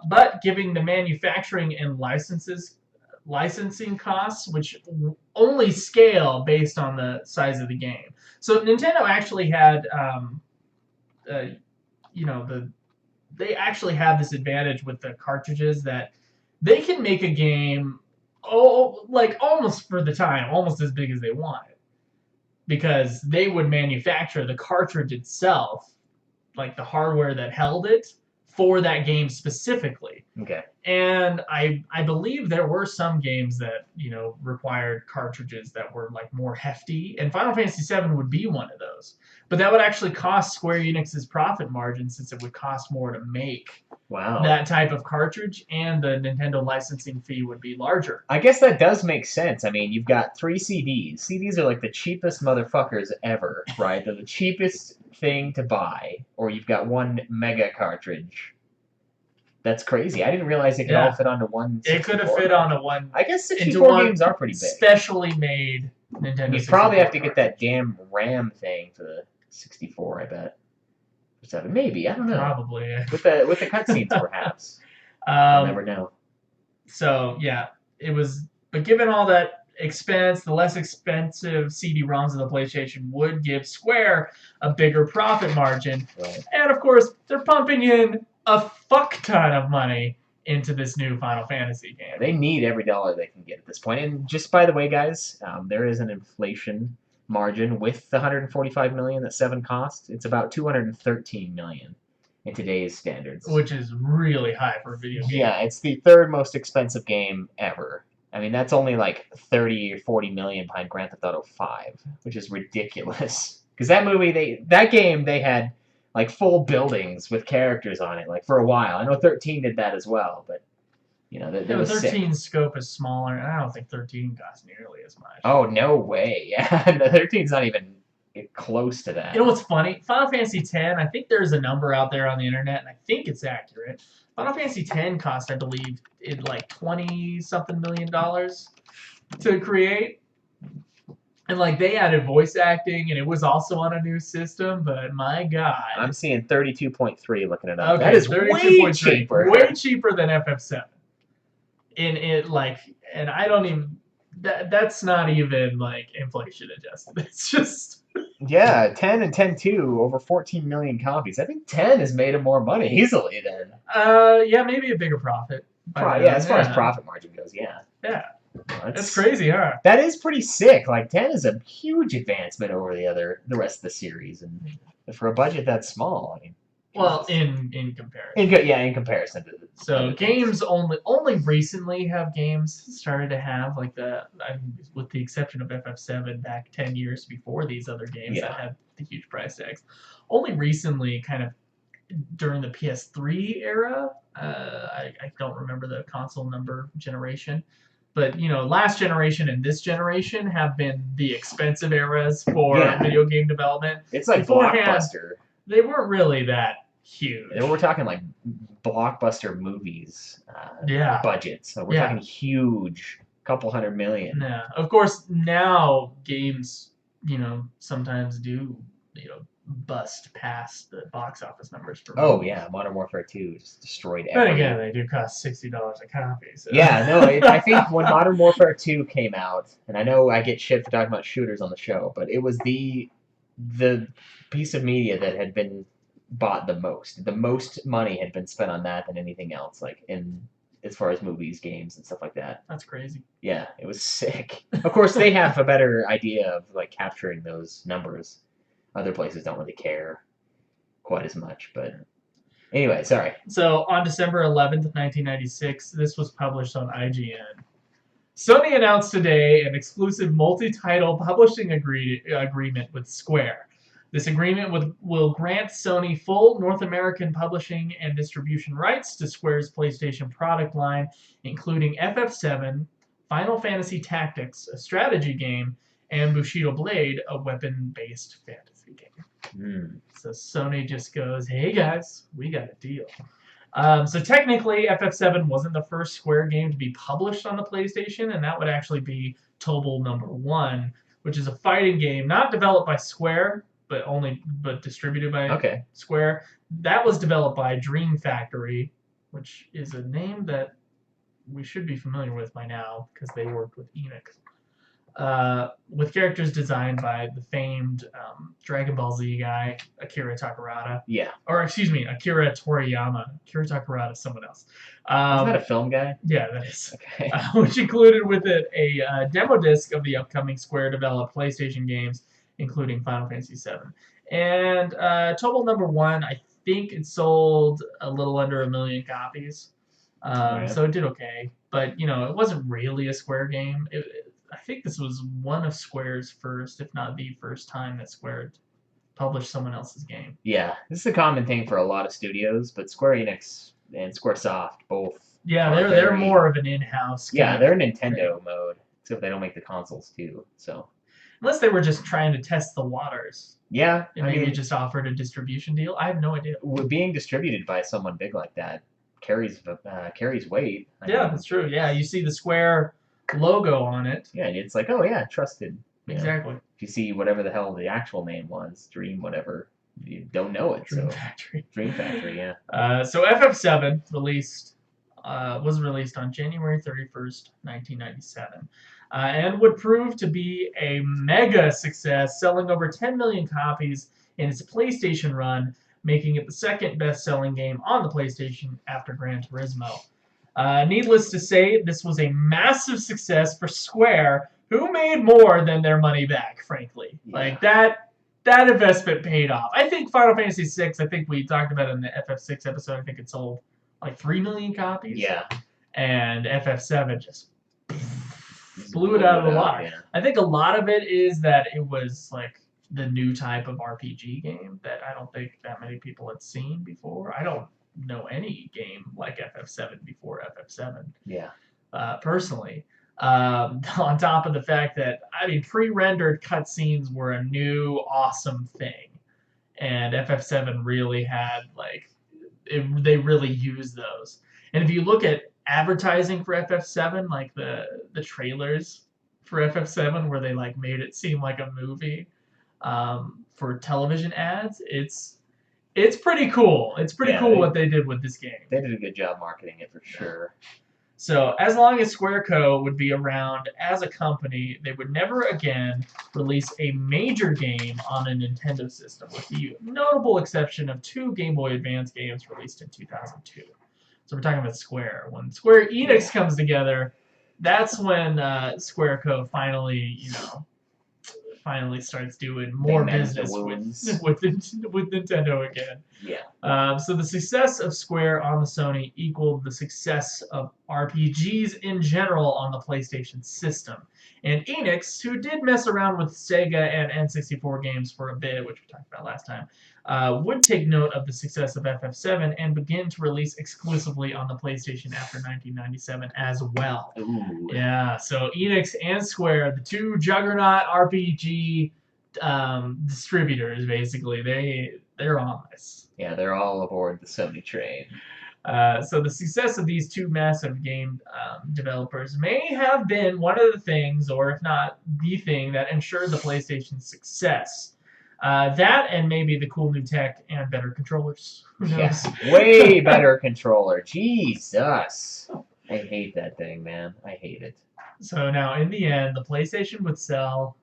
S1: But giving the manufacturing and licensing costs, which only scale based on the size of the game. So Nintendo actually had, they actually have this advantage with the cartridges that they can make a game, almost for the time, almost as big as they want it, because they would manufacture the cartridge itself, like the hardware that held it, for that game specifically.
S2: Okay.
S1: And I believe there were some games that, required cartridges that were like more hefty, and Final Fantasy VII would be one of those. But that would actually cost Square Enix's profit margin, since it would cost more to make that type of cartridge, and the Nintendo licensing fee would be larger.
S2: I guess that does make sense. I mean, you've got 3 CDs. CDs are like the cheapest motherfuckers ever, right? They're the cheapest thing to buy. Or you've got 1 mega cartridge. That's crazy. I didn't realize it could all fit onto one 64.
S1: It could have fit onto one.
S2: I guess 64 games are pretty big.
S1: Specially made Nintendo 64.
S2: You probably have to get that damn RAM thing for the 64, I bet. 7, maybe. I don't know.
S1: Probably.
S2: With the cutscenes, perhaps. You'll never know.
S1: So, yeah. It was... But given all that expense, the less expensive CD-ROMs of the PlayStation would give Square a bigger profit margin.
S2: Right.
S1: And, of course, they're pumping in a fuck ton of money into this new Final Fantasy game.
S2: They need every dollar they can get at this point. And just by the way, guys, there is an inflation margin with the 145 million that 7 cost. It's about 213 million in today's standards,
S1: which is really high for a video game.
S2: Yeah, it's the 3rd most expensive game ever. I mean, that's only like 30 or 40 million behind Grand Theft Auto 5, which is ridiculous. Because that game, they had like full buildings with characters on it, like for a while. I know 13 did that as well, but you know, that was
S1: 13's
S2: sick.
S1: scope is smaller, and I don't think 13 costs nearly as much.
S2: Oh, no way. Yeah, no, 13's not even close to that.
S1: You know what's funny? Final Fantasy X, I think there's a number out there on the internet, and I think it's accurate. Final Fantasy X cost, I believe, like $20-something million to create. And like they added voice acting, and it was also on a new system. But my God,
S2: I'm seeing 32.3 looking it up.
S1: Okay,
S2: that is way cheaper.
S1: Way cheaper than FF7. And I don't even. That's not even like inflation adjusted. It's just.
S2: Yeah, 10 and 10-2 over 14 million copies. I think 10 has made him more money easily then.
S1: Yeah, maybe a bigger profit.
S2: As far as profit margin goes, yeah.
S1: Yeah. That's crazy, huh?
S2: That is pretty sick. Like 10 is a huge advancement over the rest of the series, and for a budget that small, I mean.
S1: Well, in comparison.
S2: In comparison to.
S1: So games only recently have games started to have like with the exception of FF7 back 10 years before these other games that had the huge price tags. Only recently, kind of during the PS3 era, I don't remember the console number generation. But, you know, last generation and this generation have been the expensive eras for video game development.
S2: It's like Blockbuster.
S1: They weren't really that huge.
S2: We're talking like blockbuster movies budgets. So we're talking huge, couple $100 million.
S1: Yeah. Of course, now games, you know, sometimes do, you know, bust past the box office numbers for movies.
S2: Yeah, Modern Warfare 2 just destroyed
S1: everything. But again, they do cost $60 a copy. So.
S2: Yeah, no, I think when Modern Warfare 2 came out, and I know I get shit for talking about shooters on the show, but it was the piece of media that had been bought the most. The most money had been spent on that than anything else, like as far as movies, games, and stuff like that.
S1: That's crazy.
S2: Yeah, it was sick. Of course, they have a better idea of like capturing those numbers. Other places don't really care quite as much, but anyway, sorry.
S1: So on December 11th, 1996, this was published on IGN. Sony announced today an exclusive multi-title publishing agreement with Square. This agreement will grant Sony full North American publishing and distribution rights to Square's PlayStation product line, including FF7, Final Fantasy Tactics, a strategy game, and Bushido Blade, a weapon-based fantasy game. So Sony just goes, hey guys, we got a deal. So technically, FF7 wasn't the first Square game to be published on the PlayStation, and that would actually be Tobal #1, which is a fighting game not developed by Square, but distributed by Square. That was developed by Dream Factory, which is a name that we should be familiar with by now because they worked with Enix. With characters designed by the famed Dragon Ball Z guy, Akira Takarada.
S2: Yeah.
S1: Or, excuse me, Akira Toriyama. Akira Takarada is someone else.
S2: Isn't that a film guy?
S1: Yeah, that is.
S2: Okay.
S1: Which included with it a demo disc of the upcoming Square-developed PlayStation games, including Final Fantasy VII. And Tobal #1, I think it sold a little under 1 million copies. So it did okay. But, you know, it wasn't really a Square game. I think this was one of Square's first, if not the first time that Square published someone else's game.
S2: Yeah, this is a common thing for a lot of studios, but Square Enix and Squaresoft both.
S1: Yeah, they're more of an in-house.
S2: Yeah, they're Nintendo mode, except they don't make the consoles too. So
S1: unless they were just trying to test the waters.
S2: Yeah,
S1: and maybe just offered a distribution deal. I have no idea.
S2: Being distributed by someone big like that carries weight. I mean,
S1: that's true. Yeah, you see the Square logo on it.
S2: Yeah, and it's like, oh yeah, trusted.
S1: Exactly.
S2: If you see whatever the hell the actual name was, Dream whatever, you don't know it.
S1: Dream Factory.
S2: Dream Factory, yeah.
S1: So FF7 was released on January 31st, 1997, and would prove to be a mega success, selling over 10 million copies in its PlayStation run, making it the second best-selling game on the PlayStation after Gran Turismo. Needless to say, this was a massive success for Square, who made more than their money back, frankly.
S2: Yeah.
S1: Like, that investment paid off. I think Final Fantasy VI, I think we talked about it in the FF6 episode, I think it sold like 3 million copies.
S2: Yeah.
S1: And FF7 just blew it out of the water.
S2: Yeah.
S1: I think a lot of it is that it was like the new type of RPG game that I don't think that many people had seen before. I don't know any game like FF7 before FF7.
S2: Yeah.
S1: Personally. On top of the fact that, I mean, pre-rendered cutscenes were a new awesome thing. And FF7 really had, like, they really used those. And if you look at advertising for FF7, like the trailers for FF7 where they like made it seem like a movie for television ads, it's pretty cool. It's pretty cool what they did with this game.
S2: They did a good job marketing it for sure.
S1: So as long as Squareco would be around as a company, they would never again release a major game on a Nintendo system, with the notable exception of 2 Game Boy Advance games released in 2002. So we're talking about Square. When Square Enix comes together, that's when Squareco finally starts doing more business with Nintendo again.
S2: Yeah.
S1: So the success of Square on the Sony equaled the success of RPGs in general on the PlayStation system. And Enix, who did mess around with Sega and N64 games for a bit, which we talked about last time, would take note of the success of FF7 and begin to release exclusively on the PlayStation after 1997 as well.
S2: Ooh.
S1: Yeah, so Enix and Square, the 2 juggernaut RPG distributors, basically, they're on this.
S2: Yeah, they're all aboard the Sony train.
S1: So the success of these 2 massive game developers may have been one of the things, or if not the thing, that ensured the PlayStation's success. That and maybe the cool new tech and better controllers. Who knows?
S2: Yes, way better controller. Jesus. I hate that thing, man. I hate it.
S1: So now, in the end, the PlayStation would sell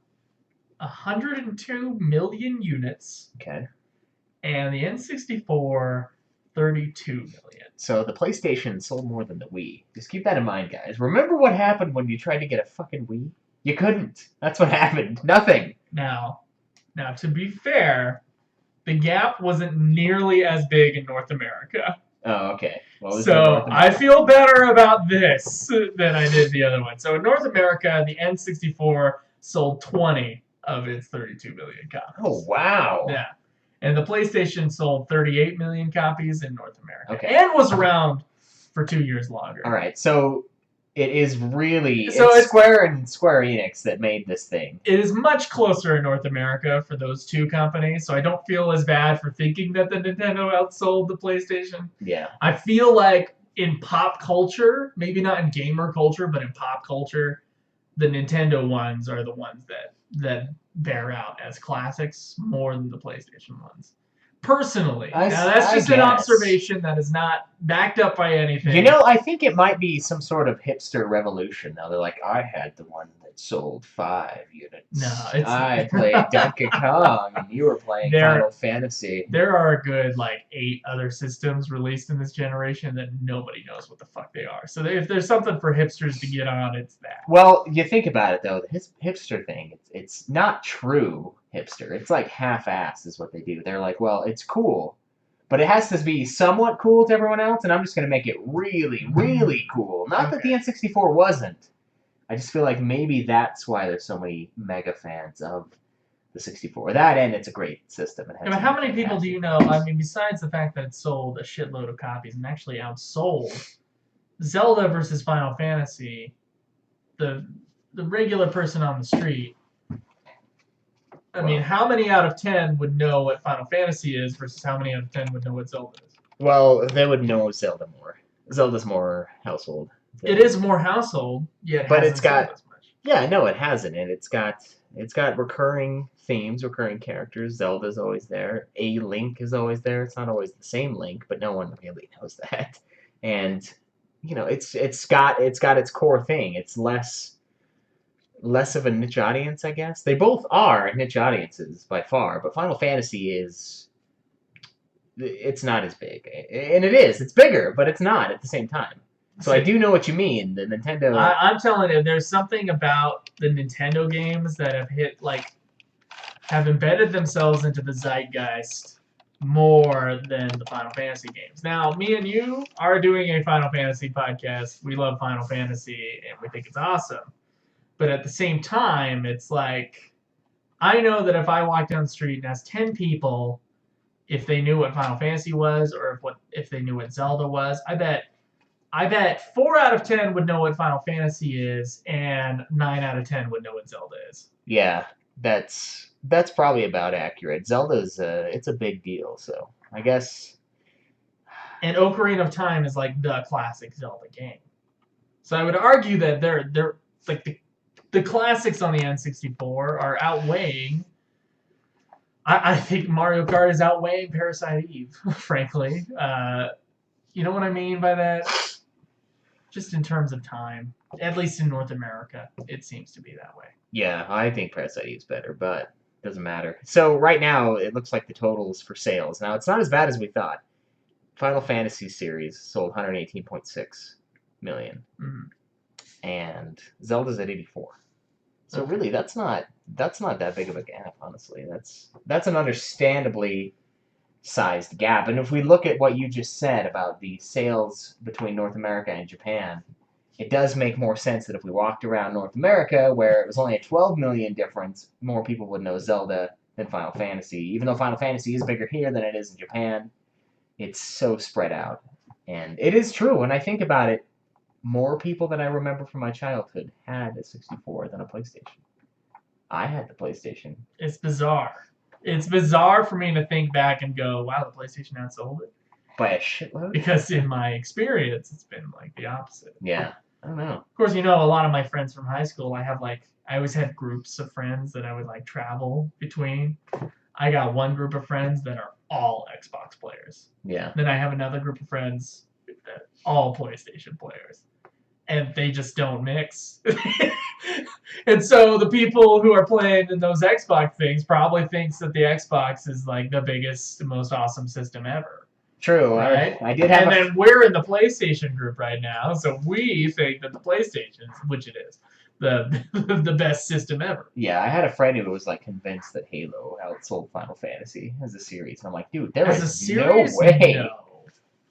S1: 102 million units.
S2: Okay.
S1: And the N64, 32 million.
S2: So the PlayStation sold more than the Wii. Just keep that in mind, guys. Remember what happened when you tried to get a fucking Wii? You couldn't. That's what happened. Nothing.
S1: Now, to be fair, the gap wasn't nearly as big in North America.
S2: Oh, okay.
S1: So I feel better about this than I did the other one. So in North America, the N64 sold 20 of its 32 million copies.
S2: Oh, wow.
S1: Yeah. And the PlayStation sold 38 million copies in North America.
S2: Okay.
S1: And was around for 2 years longer.
S2: All right. So it is really
S1: So
S2: it's Square and Square Enix that made this thing.
S1: It is much closer in North America for those 2 companies, so I don't feel as bad for thinking that the Nintendo outsold the PlayStation.
S2: Yeah.
S1: I feel like in pop culture, maybe not in gamer culture, but in pop culture, the Nintendo ones are the ones that bear out as classics more than the PlayStation ones. Personally. Now, that's just an observation that is not backed up by anything.
S2: You know, I think it might be some sort of hipster revolution. Now they're like, I had the one that sold 5 units.
S1: No, it's
S2: I played Donkey Kong, and you were playing Final Fantasy.
S1: There are a good, 8 other systems released in this generation that nobody knows what the fuck they are. So if there's something for hipsters to get on, it's that.
S2: Well, you think about it, though. The hipster thing, it's not true hipster. It's like half-assed is what they do. They're like, well, it's cool, but it has to be somewhat cool to everyone else, and I'm just going to make it really, really cool. Not that the N64 wasn't. I just feel like maybe that's why there's so many mega fans of the 64. That, and it's a great system.
S1: But how many people do you know, I mean, besides the fact that it sold a shitload of copies and actually outsold Zelda versus Final Fantasy, the regular person on the street, I mean, how many out of 10 would know what Final Fantasy is versus how many out of 10 would know what Zelda is?
S2: Well, they would know Zelda more. Zelda's more household.
S1: It is more household, yet
S2: but it's got
S1: as much.
S2: Yeah, no, it hasn't, and it's got recurring themes, recurring characters. Zelda's always there. A Link is always there. It's not always the same Link, but no one really knows that. And you know, it's got its core thing. It's less of a niche audience, I guess. They both are niche audiences by far, but Final Fantasy it's not as big. And it is. It's bigger, but it's not at the same time. So I do know what you mean. The Nintendo.
S1: I'm telling you, there's something about the Nintendo games that have embedded themselves into the zeitgeist more than the Final Fantasy games. Now, me and you are doing a Final Fantasy podcast. We love Final Fantasy and we think it's awesome. But at the same time, it's like, I know that if I walk down the street and asked 10 people if they knew what Final Fantasy was or if they knew what Zelda was, I bet 4 out of 10 would know what Final Fantasy is, and 9 out of 10 would know what Zelda is.
S2: Yeah, that's probably about accurate. Zelda's it's a big deal, so I guess.
S1: And Ocarina of Time is like the classic Zelda game. So I would argue that they're like the classics on the N64 are outweighing. I think Mario Kart is outweighing Parasite Eve, frankly. You know what I mean by that? Just in terms of time, at least in North America, it seems to be that way.
S2: Yeah, I think Parasite Eve's better, but it doesn't matter. So right now, it looks like the totals for sales. Now, it's not as bad as we thought. Final Fantasy series sold 118.6 million.
S1: Mm-hmm.
S2: And Zelda's at 84. So really, that's not that big of a gap, honestly. That's an understandably sized gap. And if we look at what you just said about the sales between North America and Japan, it does make more sense that if we walked around North America, where it was only a 12 million difference, more people would know Zelda than Final Fantasy. Even though Final Fantasy is bigger here than it is in Japan, it's so spread out. And it is true, when I think about it, more people than I remember from my childhood had a 64 than a PlayStation. I had the PlayStation.
S1: It's bizarre. It's bizarre for me to think back and go, wow, the PlayStation outsold it.
S2: By a shitload?
S1: Because in my experience, it's been like the opposite.
S2: Yeah, I don't know.
S1: Of course, a lot of my friends from high school, I always had groups of friends that I would travel between. I got one group of friends that are all Xbox players.
S2: Yeah.
S1: Then I have another group of friends that are all PlayStation players. And they just don't mix. And so the people who are playing in those Xbox things probably thinks that the Xbox is like the biggest, most awesome system ever.
S2: True.
S1: Right?
S2: I did have.
S1: And then we're in the PlayStation group right now, so we think that the PlayStation, which it is, the best system ever.
S2: Yeah, I had a friend who was convinced that Halo outsold Final Fantasy as a series. And I'm like, dude, there is no way.
S1: No.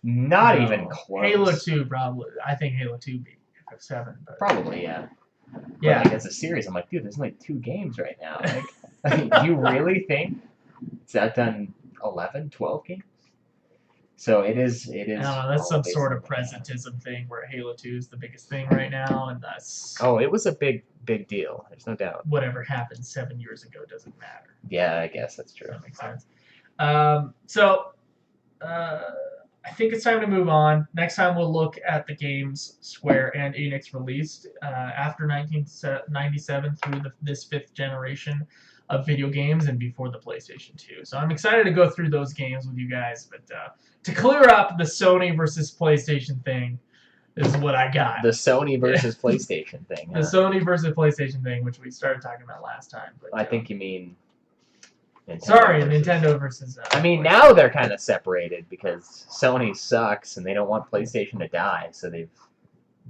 S2: Not even close.
S1: Halo 2 probably. I think Halo 2 beat FF7. But...
S2: Probably, yeah.
S1: Yeah.
S2: But as a series, I'm like, dude, there's only 2 games right now. You really think it's done 11, 12 games? So it is.
S1: I don't know, that's some sort of presentism thing where Halo 2 is the biggest thing right now, and that's...
S2: Oh, it was a big deal. There's no doubt.
S1: Whatever happened 7 years ago doesn't matter.
S2: Yeah, I guess that's true.
S1: That makes sense. I think it's time to move on. Next time we'll look at the games Square and Enix released after 1997 through this 5th generation of video games and before the PlayStation 2. So I'm excited to go through those games with you guys, but to clear up the Sony versus PlayStation thing is what I got.
S2: The Sony versus PlayStation thing.
S1: The Sony versus PlayStation thing, which we started talking about last time. But,
S2: I think you mean...
S1: Nintendo versus...
S2: I mean, now they're kind of separated because Sony sucks and they don't want PlayStation to die, so they've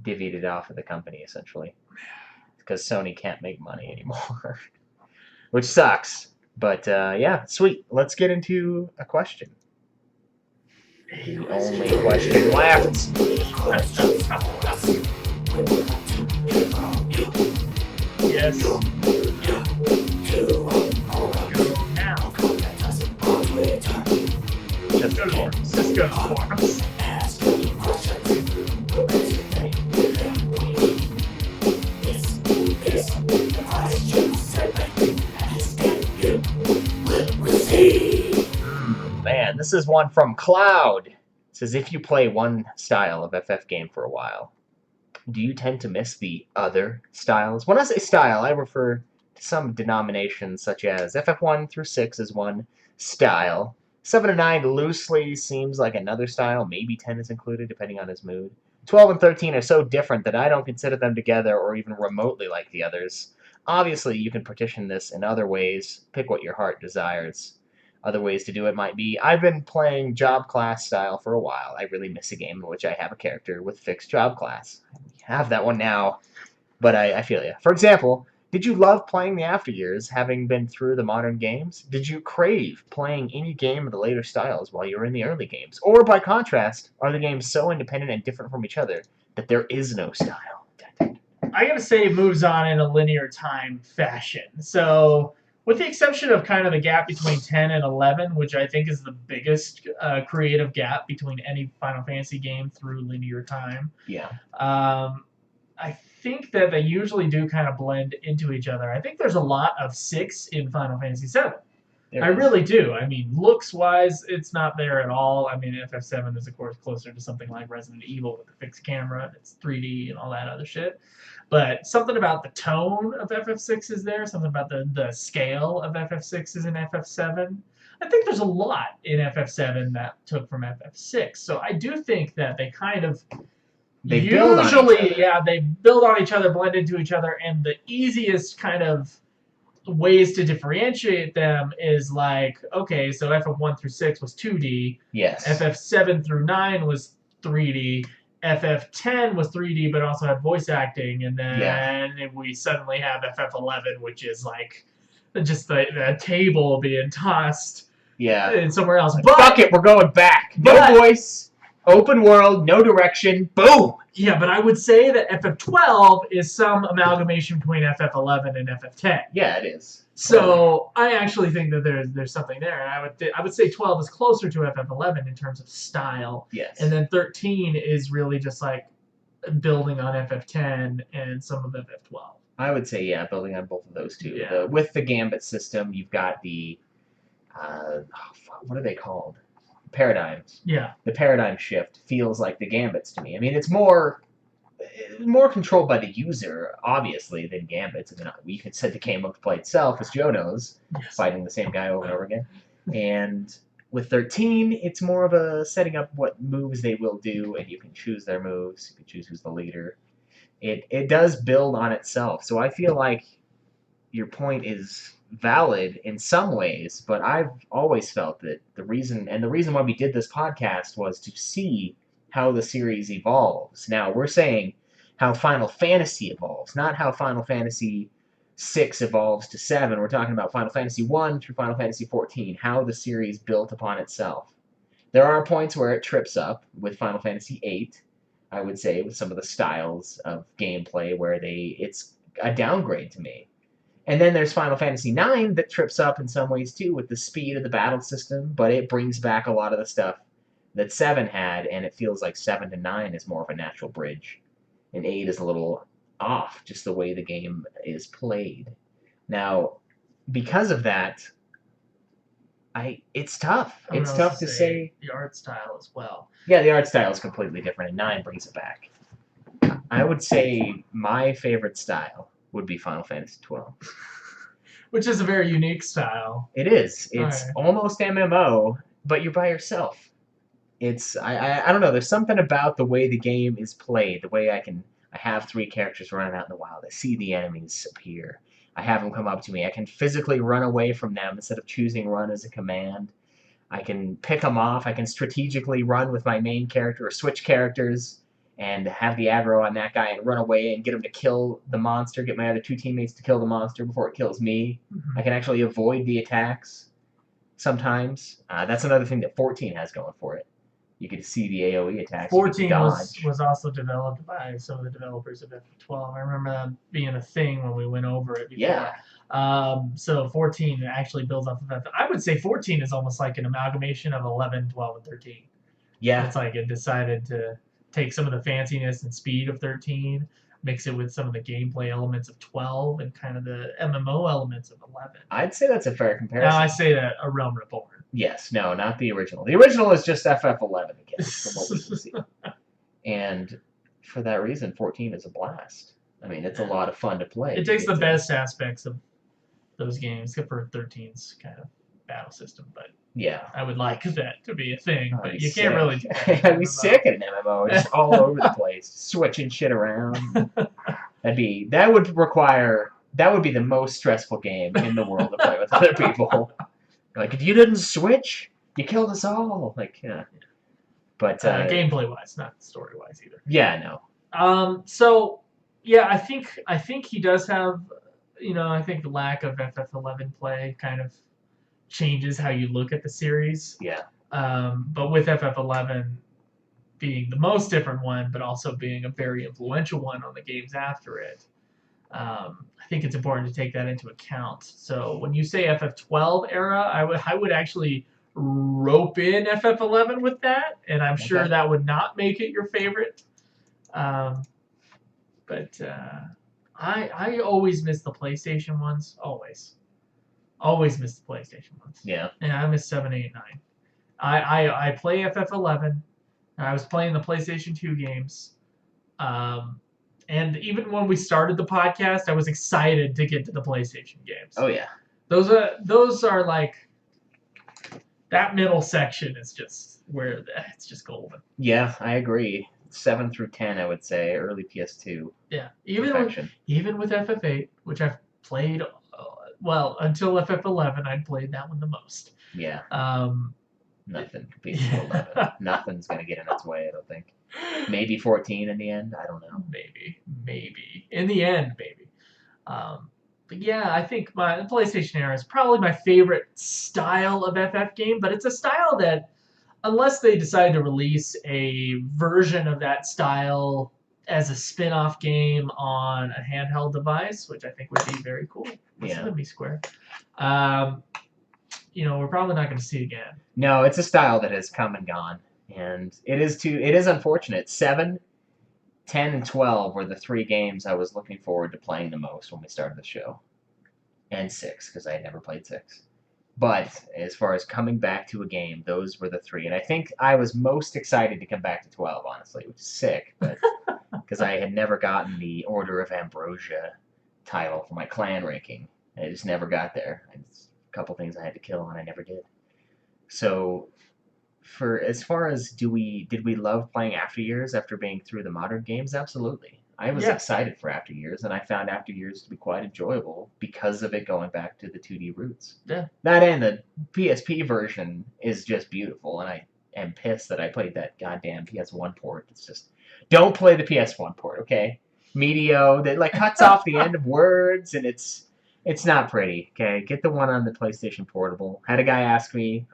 S2: divvied it off of the company, essentially. Because Sony can't make money anymore. Which sucks. But, yeah, sweet. Let's get into a question. The only question left.
S1: Yes. Just go for us.
S2: Man, this is one from Cloud. It says, if you play one style of FF game for a while, do you tend to miss the other styles? When I say style, I refer to some denominations such as FF1 through 6 is one style. 7 and 9 loosely seems like another style. Maybe 10 is included, depending on his mood. 12 and 13 are so different that I don't consider them together or even remotely like the others. Obviously, you can partition this in other ways. Pick what your heart desires. Other ways to do it might be, I've been playing job class style for a while. I really miss a game in which I have a character with fixed job class. I have that one now, but I feel you. For example, did you love playing the After Years, having been through the modern games? Did you crave playing any game of the later styles while you were in the early games? Or, by contrast, are the games so independent and different from each other that there is no style?
S1: I gotta say it moves on in a linear time fashion. So, with the exception of kind of the gap between 10 and 11, which I think is the biggest creative gap between any Final Fantasy game through linear time.
S2: Yeah.
S1: I think that they usually do kind of blend into each other. I think there's a lot of 6 in Final Fantasy VII. I really do. I mean, looks-wise, it's not there at all. I mean, FF7 is, of course, closer to something like Resident Evil with the fixed camera, and it's 3D and all that other shit. But something about the tone of FF6 is there. Something about the scale of FF6 is in FF7. I think there's a lot in FF7 that took from FF6. So I do think that they kind of...
S2: They build on each other.
S1: Yeah, they build on each other, blend into each other, and the easiest kind of ways to differentiate them is like, okay, so FF1 through 6 was 2D.
S2: Yes.
S1: FF7 through 9 was 3D. FF10 was 3D, but also had voice acting, and then we suddenly have FF11, which is like just the table being tossed in somewhere else.
S2: But fuck it, we're going back. No voice, open world, no direction, boom!
S1: Yeah, but I would say that FF12 is some amalgamation between FF11 and FF10.
S2: Yeah, it is.
S1: So I actually think that there's something there, and I would say 12 is closer to FF11 in terms of style.
S2: Yes.
S1: And then 13 is really just like building on FF10 and some of FF12.
S2: I would say building on both of those two.
S1: Yeah.
S2: With the Gambit system, you've got the what are they called? Paradigms.
S1: Yeah.
S2: The paradigm shift feels like the Gambits to me. I mean, it's more controlled by the user, obviously, than Gambits. I mean, you could set the game up to play itself, as Joe knows, fighting the same guy over and over again. And with 13, it's more of a setting up what moves they will do, and you can choose their moves. You can choose who's the leader. It does build on itself. So I feel like your point is valid in some ways, but I've always felt that the reason why we did this podcast was to see how the series evolves. Now, we're saying how Final Fantasy evolves, not how Final Fantasy VI evolves to 7. We're talking about Final Fantasy 1 through Final Fantasy 14, how the series built upon itself. There are points where it trips up with Final Fantasy VIII, I would say, with some of the styles of gameplay where it's a downgrade to me. And then there's Final Fantasy IX that trips up in some ways too with the speed of the battle system, but it brings back a lot of the stuff that 7 had, and it feels like 7 to 9 is more of a natural bridge. And 8 is a little off, just the way the game is played. Now, because of that, it's tough. It's tough to say.
S1: The art style as well.
S2: Yeah, the art style is completely different, and 9 brings it back. I would say my favorite style would be Final Fantasy XII.
S1: Which is a very unique style.
S2: It is. It's almost MMO, but you're by yourself. I don't know, there's something about the way the game is played, the way I have 3 characters running out in the wild. I see the enemies appear. I have them come up to me. I can physically run away from them instead of choosing run as a command. I can pick them off. I can strategically run with my main character or switch characters and have the aggro on that guy and run away and get him to kill the monster, get my other 2 teammates to kill the monster before it kills me. Mm-hmm. I can actually avoid the attacks sometimes. That's another thing that 14 has going for it. You get to see the AoE attacks.
S1: 14 was also developed by some of the developers of FF12. I remember that being a thing when we went over it before.
S2: Yeah.
S1: So 14 actually builds off of that. I would say 14 is almost like an amalgamation of 11, 12, and 13.
S2: Yeah.
S1: It's like it decided to take some of the fanciness and speed of 13, mix it with some of the gameplay elements of 12, and kind of the MMO elements of 11.
S2: I'd say that's a fair comparison.
S1: Now I say that A Realm Reborn.
S2: Yes, no, not the original. The original is just FF11 again, from what we can see. And for that reason, 14 is a blast. I mean, it's a lot of fun to play.
S1: It takes the best aspects of those games, except for 13's kind of battle system, but
S2: yeah,
S1: I would like that to be a thing, but you can't really do
S2: that. I'd be sick at an MMO, just all over the place, switching shit around. That would be the most stressful game in the world to play with other people. Like, if you didn't switch, you killed us all. Like, yeah. But
S1: gameplay-wise, not story-wise either.
S2: Yeah, no.
S1: So yeah, I think he does have, I think the lack of FF11 play kind of changes how you look at the series.
S2: Yeah.
S1: But with FF11 being the most different one, but also being a very influential one on the games after it, I think it's important to take that into account. So when you say FF12 era, I would actually rope in FF11 with that, and I'm sure that would not make it your favorite. But I always miss the PlayStation ones. Always miss the PlayStation ones.
S2: Yeah.
S1: And I miss 7, 8, 9. I play FF11. I was playing the PlayStation 2 games. And even when we started the podcast, I was excited to get to the PlayStation games.
S2: Oh yeah.
S1: Those are like, that middle section is just where it's just golden.
S2: Yeah, I agree. 7 through 10, I would say, early PS2.
S1: Yeah, even with FF8, which I've played, until FF11, I'd played that one the most.
S2: Yeah. Nothing competes with 11. Nothing's gonna get in its way, I don't think. Maybe 14 in the end. I don't know.
S1: Maybe in the end, maybe. But yeah, I think the PlayStation era is probably my favorite style of FF game. But it's a style that, unless they decide to release a version of that style as a spin-off game on a handheld device, which I think would be very cool.
S2: Yeah.
S1: That'd be Square. We're probably not going to see again.
S2: No, it's a style that has come and gone, and it is unfortunate. 7, 10, and 12 were the 3 games I was looking forward to playing the most when we started the show, and 6 because I had never played 6. But as far as coming back to a game, those were the 3, and I think I was most excited to come back to 12, honestly, which is sick, but because I had never gotten the Order of Ambrosia title for my clan ranking. I just never got there. A couple things I had to kill, and I never did. So, as far as did we love playing After Years after being through the modern games? Absolutely. I was excited for After Years, and I found After Years to be quite enjoyable because of it going back to the 2D roots.
S1: Yeah.
S2: That and the PSP version is just beautiful, and I am pissed that I played that goddamn PS1 port. It's just, don't play the PS1 port, okay? Medio, that cuts off the end of words, and it's not pretty, okay? Get the one on the PlayStation Portable. Had a guy ask me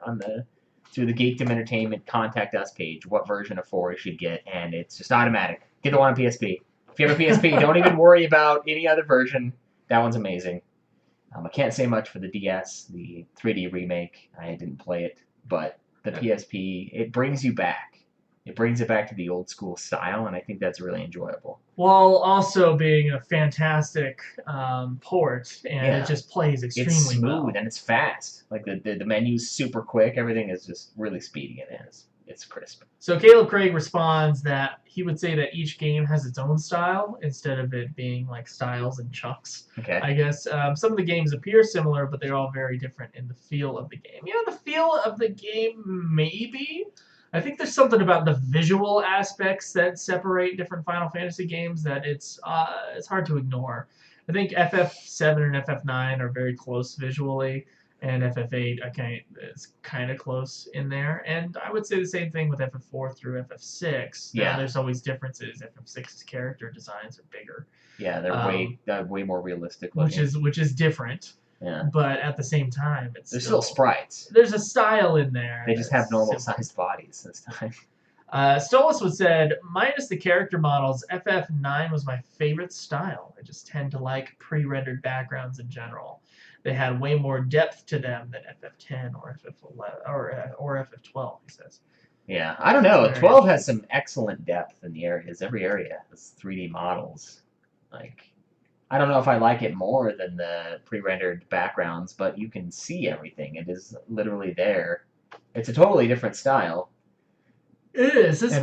S2: through the Geekdom Entertainment Contact Us page what version of 4 I should get, and it's just automatic. Get the one on PSP. If you have a PSP, don't even worry about any other version. That one's amazing. I can't say much for the DS, the 3D remake. I didn't play it, but the PSP, it brings you back. It brings it back to the old school style, and I think that's really enjoyable.
S1: While also being a fantastic port, and it just plays extremely well.
S2: It's smooth and it's fast. Like the menu's super quick. Everything is just really speedy and it's crisp.
S1: So Caleb Craig responds that he would say that each game has its own style instead of it being like styles and chunks.
S2: Okay.
S1: I guess some of the games appear similar, but they're all very different in the feel of the game. The feel of the game maybe. I think there's something about the visual aspects that separate different Final Fantasy games that it's hard to ignore. I think FF7 and FF9 are very close visually, and FF8 is kind of close in there. And I would say the same thing with FF4 through FF6.
S2: Yeah.
S1: There's always differences. FF6's character designs are bigger.
S2: Yeah, they're way more realistic looking.
S1: Which is different.
S2: Yeah.
S1: But at the same time,
S2: there's still sprites.
S1: There's a style in there.
S2: They just have normal-sized bodies this time.
S1: Stolas would said, minus the character models, FF9 was my favorite style. I just tend to like pre-rendered backgrounds in general. They had way more depth to them than FF10 or FF11 or FF12, he says.
S2: Yeah, I don't know. 12 has some excellent depth in the areas. Every area has 3D models. I don't know if I like it more than the pre-rendered backgrounds, but you can see everything. It is literally there. It's a totally different style.
S1: It is. It's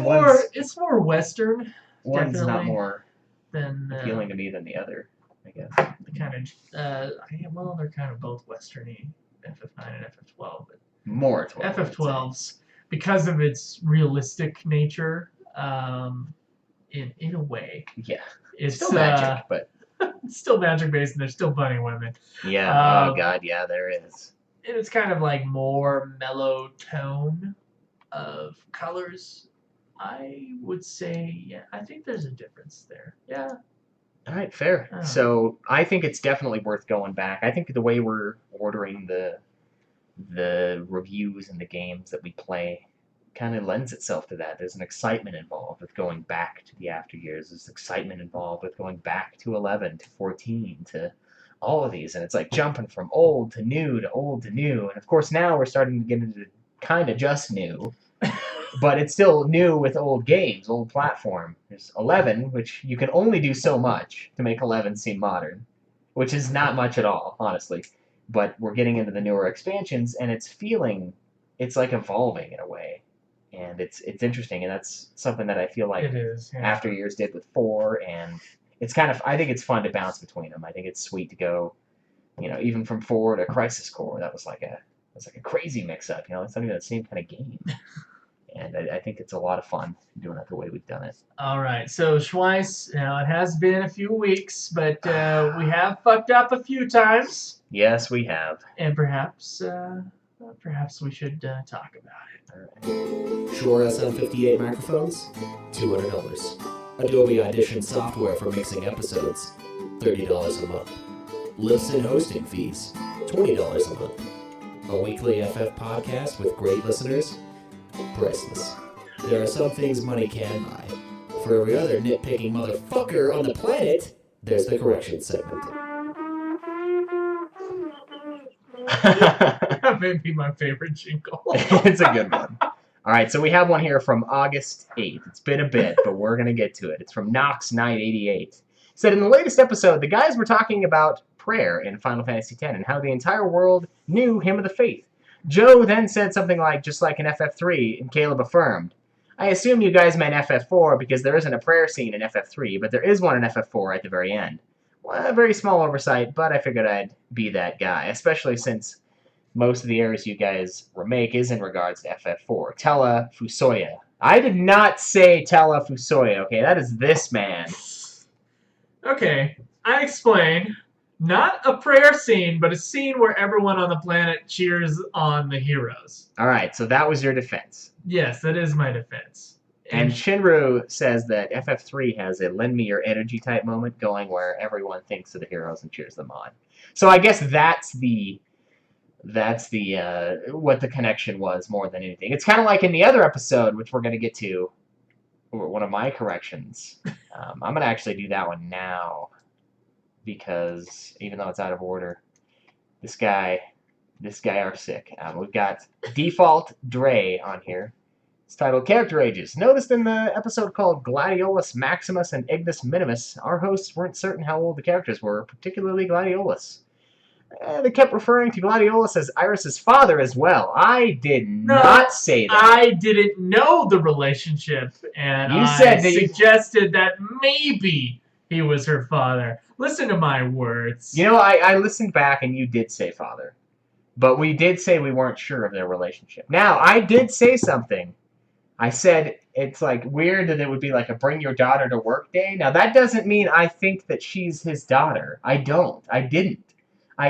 S1: more Western.
S2: One's not more
S1: than
S2: appealing to me than the other, I guess.
S1: They're kind of both Western-y, FF9 and FF12. But
S2: more 12.
S1: FF12's, because of its realistic nature, in a way.
S2: Yeah.
S1: It's
S2: still magic, but...
S1: It's still magic based, and there's still bunny women.
S2: Yeah. Oh God, yeah, there is.
S1: it's kind of like more mellow tone of colors. I would say, yeah, I think there's a difference there. Yeah.
S2: All right, fair.
S1: Oh.
S2: So I think it's definitely worth going back. I think the way we're ordering the reviews and the games that we play kind of lends itself to that. There's an excitement involved with going back to the after years. There's excitement involved with going back to 11 to 14 to all of these, and it's like jumping from old to new to old to new. And of course now we're starting to get into kind of just new. But it's still new with old games, old platform. There's 11, which you can only do so much to make 11 seem modern, which is not much at all, honestly. But we're getting into the newer expansions, and it's like evolving in a way, and it's interesting, and that's something that I feel like
S1: It is. Yeah.
S2: After Years did with 4, and it's kind of, I think it's fun to bounce between them. I think it's sweet to go, even from 4 to Crisis Core. That was like a crazy mix-up. It's not even the same kind of game. And I think it's a lot of fun doing it the way we've done it.
S1: All right, so Schweiss, it has been a few weeks, but we have fucked up a few times.
S2: Yes, we have.
S1: And perhaps we should talk about it.
S5: Shure SM58 microphones, $200. Adobe Audition software for mixing episodes, $30 a month. Lifts and hosting fees, $20 a month. A weekly FF podcast with great listeners, priceless. There are some things money can buy. For every other nitpicking motherfucker on the planet, there's the correction segment.
S1: That may be my favorite jingle.
S2: It's a good one. All right, so we have one here from August 8th. It's been a bit, but we're going to get to it. It's from Nox988. Said, in the latest episode, the guys were talking about prayer in Final Fantasy X and how the entire world knew Hymn of the Faith. Joe then said something like, just like in FF3, and Caleb affirmed. I assume you guys meant FF4 because there isn't a prayer scene in FF3, but there is one in FF4 at the very end. Well, a very small oversight, but I figured I'd be that guy, especially since most of the errors you guys remake is in regards to FF4. Tella Fusoya. I did not say Tella Fusoya, okay? That is this man.
S1: Okay, I explain. Not a prayer scene, but a scene where everyone on the planet cheers on the heroes.
S2: All right, so that was your defense.
S1: Yes, that is my defense.
S2: And Shinru says that FF3 has a lend me your energy type moment going where everyone thinks of the heroes and cheers them on. So I guess that's the what the connection was more than anything. It's kind of like in the other episode, which we're going to get to, one of my corrections. I'm going to actually do that one now because even though it's out of order, this guy are sick. We've got Default Dre on here. It's titled Character Ages. Noticed in the episode called Gladiolus Maximus and Ignis Minimus, our hosts weren't certain how old the characters were, particularly Gladiolus. They kept referring to Gladiolus as Iris's father as well. I did not say that.
S1: I didn't know the relationship, and I suggested that maybe he was her father. Listen to my words.
S2: I listened back, and you did say father. But we did say we weren't sure of their relationship. Now, I did say something. I said it's like weird that it would be like a bring your daughter to work day. Now, that doesn't mean I think that she's his daughter. I don't. I didn't.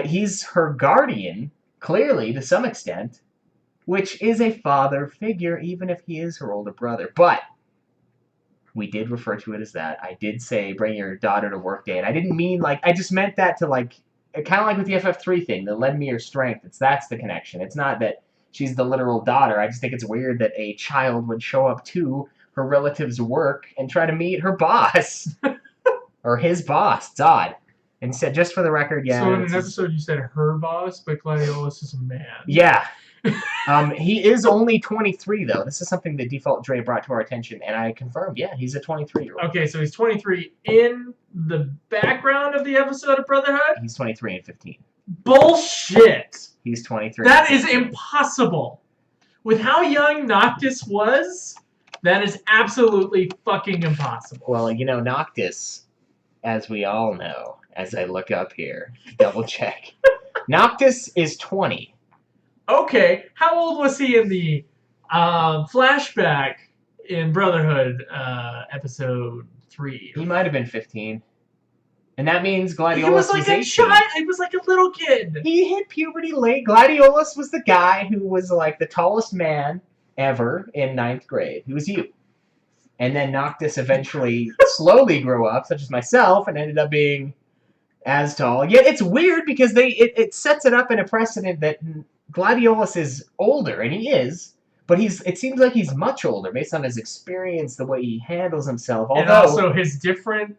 S2: He's her guardian, clearly, to some extent, which is a father figure, even if he is her older brother. But we did refer to it as that. I did say bring your daughter to work day, and I didn't mean I just meant that to kind of like with the FF3 thing, the lend me your strength. That's the connection. It's not that she's the literal daughter. I just think it's weird that a child would show up to her relative's work and try to meet her boss. Or his boss. It's odd. And said, just for the record, yeah.
S1: So in an episode you said her boss, but Gladiolus is a man.
S2: Yeah. He is only 23, though. This is something that Default Dre brought to our attention, and I confirmed, yeah, he's a 23-year-old.
S1: Okay, so he's 23 in the background of the episode of Brotherhood?
S2: He's 23 and 15.
S1: Bullshit!
S2: He's 23.
S1: That is impossible. With how young Noctis was, that is absolutely fucking impossible.
S2: Well, Noctis, as we all know, as I look up here, double check. Noctis is 20.
S1: Okay, how old was he in the flashback in Brotherhood episode 3?
S2: He might have been 15. And that means Gladiolus
S1: He was like a
S2: 18.
S1: child. He was like a little kid.
S2: He hit puberty late. Gladiolus was the guy who was like the tallest man ever in 9th grade. He was you. And then Noctis eventually slowly grew up, such as myself, and ended up being as tall. Yet it's weird because it sets it up in a precedent that Gladiolus is older, and he is, but it seems like he's much older based on his experience, the way he handles himself.
S1: And also his different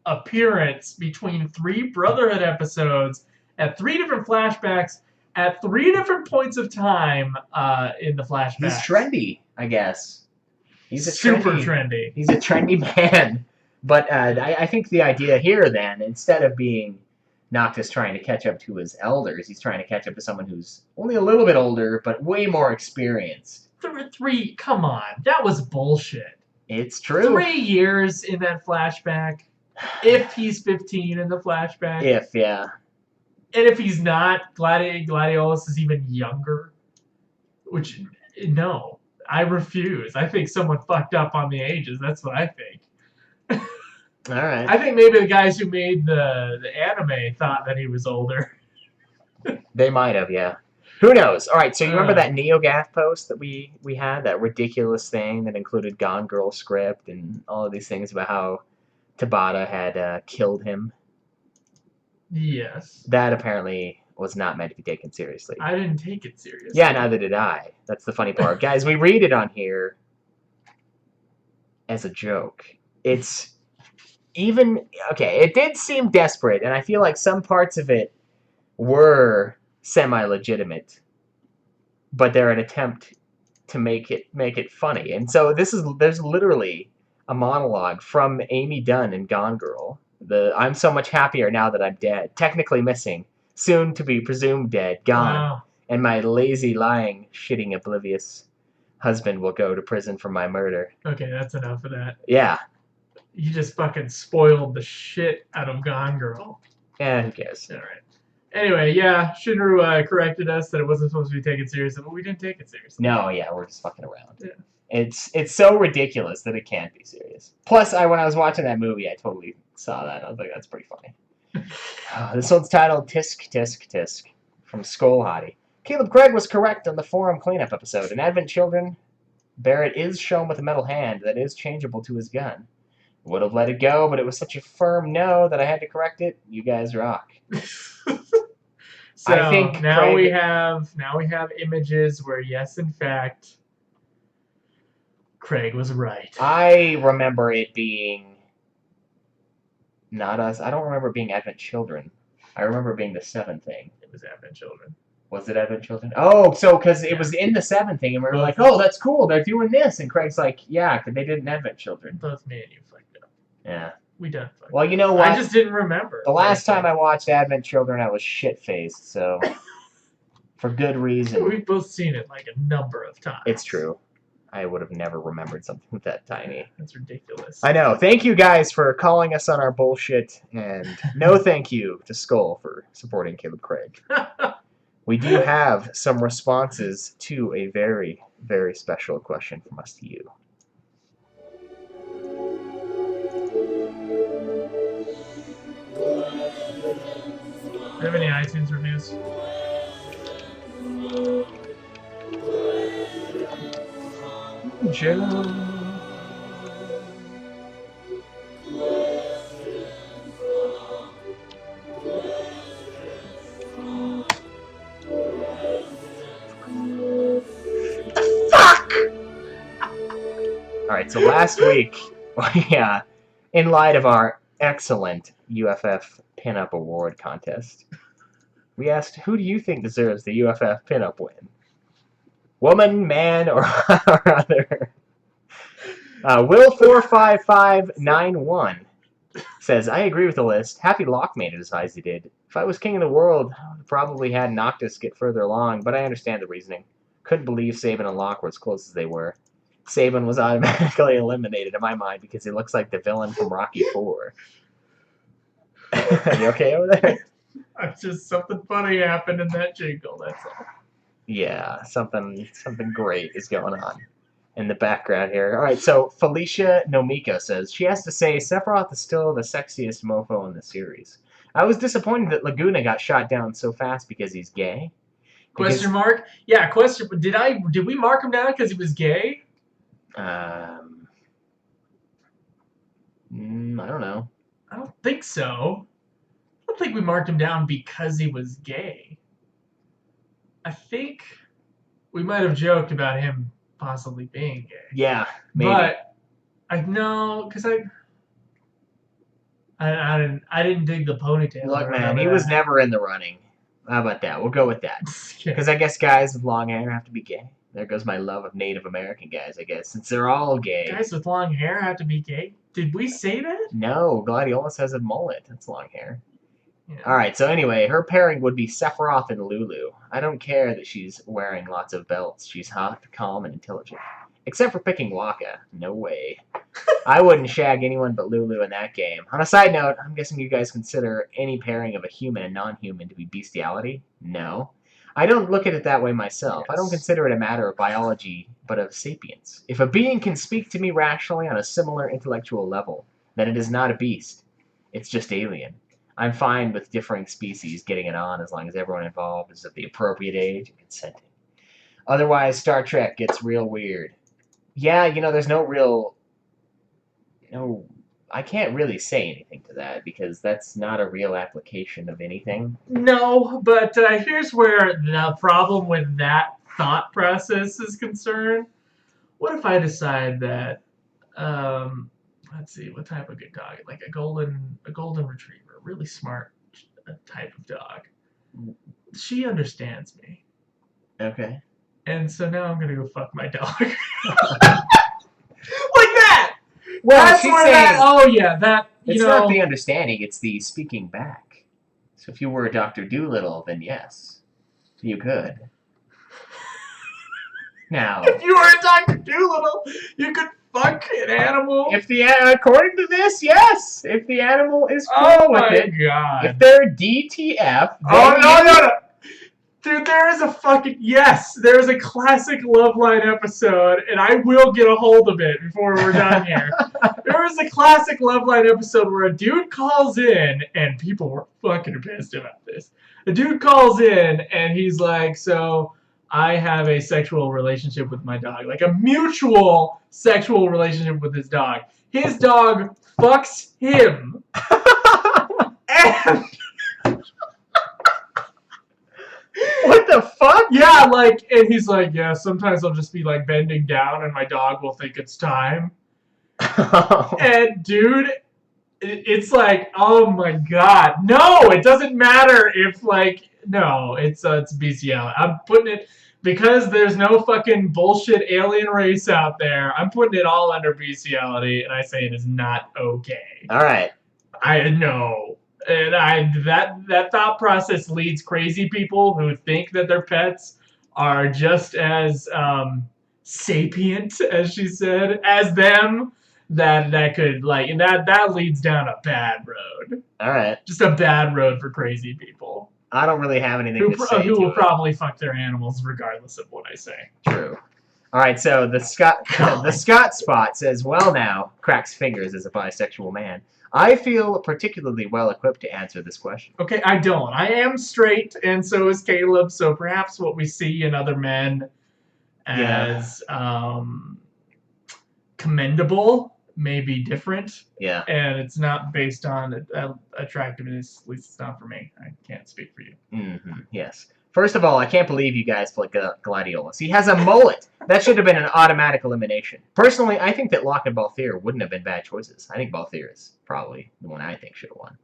S1: appearance between 3 Brotherhood episodes at 3 different flashbacks at 3 different points of time in the flashbacks.
S2: He's trendy, I guess. He's a
S1: super trendy.
S2: He's a trendy man. But I think the idea here then, instead of being Noctis trying to catch up to his elders, he's trying to catch up to someone who's only a little bit older, but way more experienced.
S1: 3, come on. That was bullshit.
S2: It's true.
S1: 3 years in that flashback. If he's 15 in the flashback.
S2: Yeah.
S1: And if he's not, Gladiolus is even younger. Which, no. I refuse. I think someone fucked up on the ages. That's what I think.
S2: All right.
S1: I think maybe the guys who made the anime thought that he was older.
S2: They might have, yeah. Who knows? All right, so you remember that NeoGAF post that we had? That ridiculous thing that included Gone Girl script and all of these things about how Tabata had killed him?
S1: Yes.
S2: That apparently was not meant to be taken seriously.
S1: I didn't take it seriously.
S2: Yeah, neither did I. That's the funny part. Guys, we read it on here as a joke. It's even... Okay, it did seem desperate, and I feel like some parts of it were semi-legitimate, but they're an attempt to make it funny. And so there's literally a monologue from Amy Dunn in Gone Girl. I'm so much happier now that I'm dead. Technically missing. Soon to be presumed dead. Gone.
S1: Wow.
S2: And my lazy, lying, shitting, oblivious husband will go to prison for my murder.
S1: Okay, that's enough of that.
S2: Yeah.
S1: You just fucking spoiled the shit out of Gone Girl.
S2: Yeah, who cares?
S1: All right. Anyway, yeah, Shinru corrected us that it wasn't supposed to be taken seriously, but we didn't take it seriously.
S2: No, yeah, we're just fucking around.
S1: Yeah.
S2: It's so ridiculous that it can't be serious. Plus, when I was watching that movie, I totally saw that. I was like, that's pretty funny. This one's titled Tisk Tisk Tisk from Skull Hottie. Caleb Craig was correct on the forum cleanup episode. In Advent Children, Barrett is shown with a metal hand that is changeable to his gun. Would have let it go, but it was such a firm no that I had to correct it. You guys rock.
S1: So
S2: I think
S1: now
S2: Craig...
S1: we have images where yes, in fact, Craig was right.
S2: I remember it being not us. I don't remember it being Advent Children. I remember it being the 7 thing.
S1: It was Advent Children.
S2: Was it Advent Children? Oh, so because it was in the 7 thing, and we were like, oh, that's cool. They're doing this, and Craig's like, yeah, because they did an Advent Children.
S1: Both me and you fucked up.
S2: Yeah.
S1: We done fucked
S2: Well, you know what?
S1: I just didn't remember.
S2: The last time I watched Advent Children, I was shit-faced, so for good reason.
S1: We've both seen it like a number of times.
S2: It's true. I would have never remembered something that tiny.
S1: That's ridiculous.
S2: I know. Thank you guys for calling us on our bullshit, and no thank you to Skull for supporting Caleb Craig. We do have some responses to a very, very special question from us to you.
S1: Do you have any iTunes reviews?
S2: Joe. Alright, so last week, in light of our excellent UFF Pinup Award contest, we asked, who do you think deserves the UFF Pinup win? Woman, man, or other? Will45591 says, I agree with the list. Happy Locke made it as high as he did. If I was king of the world, I would probably had Noctis get further along, but I understand the reasoning. Couldn't believe Sabin and Locke were as close as they were. Sabin was automatically eliminated in my mind because he looks like the villain from Rocky IV. You okay over there?
S1: Just something funny happened in that jingle, that's all.
S2: Yeah, something great is going on. in the background here. All right, so Felicia Nomiko says, she has to say Sephiroth is still the sexiest mofo in the series. I was disappointed that Laguna got shot down so fast because he's gay.
S1: Question mark? Yeah, question. Did we mark him down because he was gay?
S2: I don't know.
S1: I don't think so. I don't think we marked him down because he was gay. I think we might have joked about him possibly being gay.
S2: Yeah, maybe.
S1: But I know because I didn't dig the ponytail.
S2: Look, man, he was never in the running. How about that? We'll go with that. Because I guess guys with long hair have to be gay. There goes my love of Native American guys, I guess, since they're all gay.
S1: Guys with long hair have to be gay? Did we say that?
S2: No, Gladiolus has a mullet. That's long hair.
S1: Yeah.
S2: Alright, so anyway, her pairing would be Sephiroth and Lulu. I don't care that she's wearing lots of belts. She's hot, calm, and intelligent. Except for picking Waka. No way. I wouldn't shag anyone but Lulu in that game. On a side note, I'm guessing you guys consider any pairing of a human and non-human to be bestiality? No. I don't look at it that way myself. Yes. I don't consider it a matter of biology, but of sapience. If a being can speak to me rationally on a similar intellectual level, then it is not a beast. It's just alien. I'm fine with differing species getting it on as long as everyone involved is of the appropriate age and consenting. Otherwise, Star Trek gets real weird. Yeah, you know, there's no real... No, I can't really say anything to that because that's not a real application of anything.
S1: No, but here's where the problem with that thought process is concerned. What if I decide that, let's see, what type of good dog? Like a golden retriever, a really smart type of dog. She understands me.
S2: Okay.
S1: And so now I'm gonna go fuck my dog. Like that!
S2: Well,
S1: that's where
S2: saying,
S1: that, oh yeah, that,
S2: it's not the understanding, it's the speaking back. So if you were Dr. Doolittle, then yes, you could. Now,
S1: if you were Dr. Doolittle, you could fuck an animal.
S2: If according to this, yes. If the animal is cool with it.
S1: God.
S2: If they're DTF.
S1: No. Dude, there is a fucking... Yes, there is a classic Loveline episode, and I will get a hold of it before we're done here. There is a classic Loveline episode where a dude calls in, and people were fucking pissed about this. A dude calls in, and he's like, so I have a sexual relationship with my dog. Like a mutual sexual relationship with his dog. His dog fucks him. And...
S2: What the fuck?
S1: Yeah, like, and he's like, yeah, sometimes I'll just be, like, bending down and my dog will think it's time. And, dude, it's like, oh my god. No, it doesn't matter if, like, no, it's BCL. I'm putting it, because there's no fucking bullshit alien race out there, I'm putting it all under bestiality, and I say it is not okay.
S2: Alright.
S1: I know. And that thought process leads crazy people who think that their pets are just as sapient, as she said, as them. That could, like, and that leads down a bad road.
S2: All right.
S1: Just a bad road for crazy people.
S2: I don't really have anything to say.
S1: Who will probably fuck their animals regardless of what I say.
S2: True. All right. So the Scott Spot says, "Well, now," cracks fingers as a bisexual man. I feel particularly well equipped to answer this question.
S1: Okay, I don't. I am straight, and so is Caleb, so perhaps what we see in other men as commendable may be different.
S2: Yeah.
S1: And it's not based on attractiveness, at least it's not for me. I can't speak for you.
S2: Mm-hmm. Yes. First of all, I can't believe you guys play Gladiolus. He has a mullet. That should have been an automatic elimination. Personally, I think that Locke and Balthier wouldn't have been bad choices. I think Balthier is probably the one I think should have won.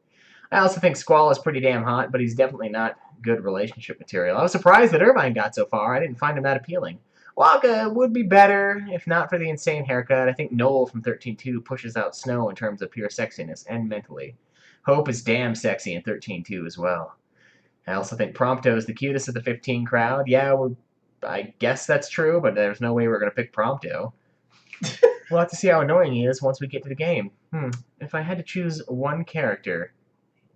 S2: I also think Squall is pretty damn hot, but he's definitely not good relationship material. I was surprised that Irvine got so far. I didn't find him that appealing. Waka would be better, if not for the insane haircut. I think Noel from 13-2 pushes out Snow in terms of pure sexiness and mentally. Hope is damn sexy in 13-2 as well. I also think Prompto is the cutest of the 15 crowd. Yeah, I guess that's true, but there's no way we're going to pick Prompto. We'll have to see how annoying he is once we get to the game. If I had to choose one character,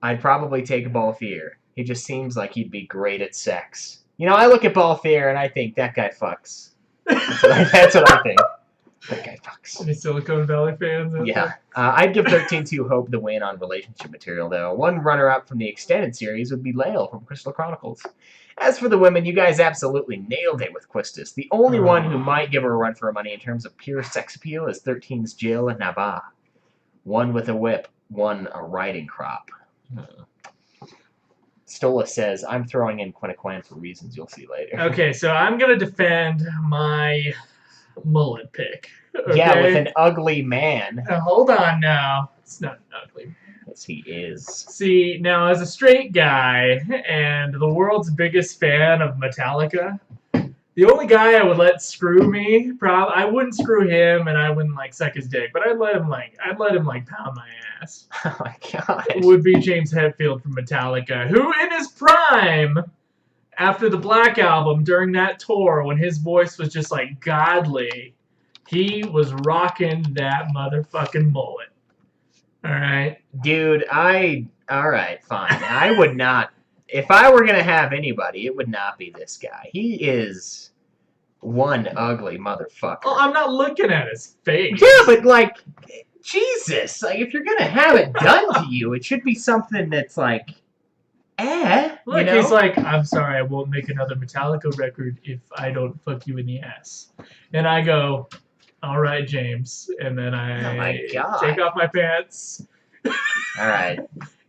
S2: I'd probably take Balthier. He just seems like he'd be great at sex. You know, I look at Balthier and I think, that guy fucks. That's what I think. That guy fucks.
S1: Any Silicon Valley fans out
S2: Yeah.
S1: there?
S2: I'd give 13-2 Hope the win on relationship material, though. One runner-up from the extended series would be Lael from Crystal Chronicles. As for the women, you guys absolutely nailed it with Quistis. The only one who might give her a run for her money in terms of pure sex appeal is 13's Jill and Nabaa. One with a whip, one a riding crop. Stola says, I'm throwing in Quinniquan for reasons you'll see later.
S1: Okay, so I'm going to defend my mullet pick. Okay?
S2: Yeah, with an ugly man.
S1: Now, hold on now. It's not ugly.
S2: Yes, he is.
S1: See, now as a straight guy and the world's biggest fan of Metallica, the only guy I would let screw me, I wouldn't screw him and I wouldn't like suck his dick, but I'd let him pound my ass.
S2: Oh my god.
S1: Would be James Hetfield from Metallica, who in his prime, after the Black Album, during that tour, when his voice was just like godly, he was rocking that motherfucking mullet. Alright?
S2: Dude, alright, fine. I would not, if I were gonna have anybody, it would not be this guy. He is one ugly motherfucker.
S1: Well, I'm not looking at his face.
S2: Yeah, but like, Jesus, like if you're gonna have it done to you, it should be something that's like,
S1: Look,
S2: you know?
S1: he's like, I'm sorry, I won't make another Metallica record if I don't fuck you in the ass. And I go, all right, James. And then
S2: Oh my God.
S1: take off my pants.
S2: All right.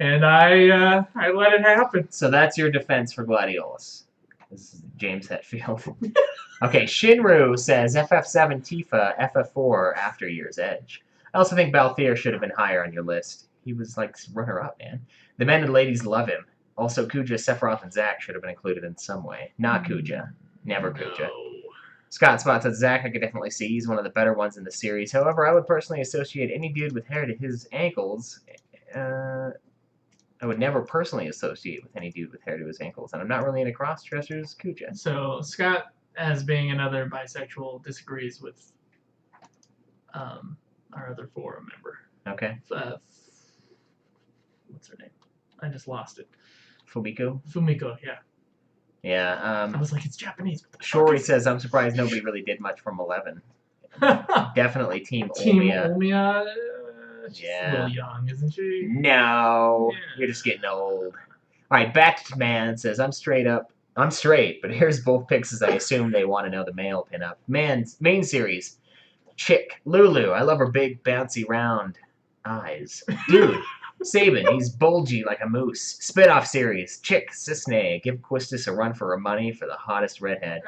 S1: And I let it happen.
S2: So that's your defense for Gladiolus. This is James Hetfield. Okay, Shinru says FF7 Tifa, FF4 After Year's Edge. I also think Balthier should have been higher on your list. He was like runner-up, man. The men and ladies love him. Also, Kuja, Sephiroth, and Zack should have been included in some way. Not Kuja. Never Kuja.
S1: No.
S2: Scott Spot says Zack I could definitely see. He's one of the better ones in the series. However, I would personally associate any dude with hair to his ankles. I would never personally associate with any dude with hair to his ankles. And I'm not really into cross-dressers, Kuja.
S1: So Scott, as being another bisexual, disagrees with our other forum member.
S2: Okay.
S1: What's her name? I just lost it.
S2: Fumiko?
S1: Fumiko, yeah.
S2: Yeah.
S1: I was like, it's Japanese.
S2: Shori says, I'm surprised nobody really did much from 11. Definitely Team Omiya.
S1: Omiya. She's
S2: Yeah.
S1: a little young, isn't she?
S2: No.
S1: Yeah.
S2: You're just getting old. Alright, back to Man says, I'm straight, but here's both picks as I assume they want to know the male pinup. Main series. Chick. Lulu. I love her big, bouncy, round eyes. Dude. Sabin, he's bulgy like a moose. Spin-off series. Chick, Cisne, give Quistis a run for her money for the hottest redhead.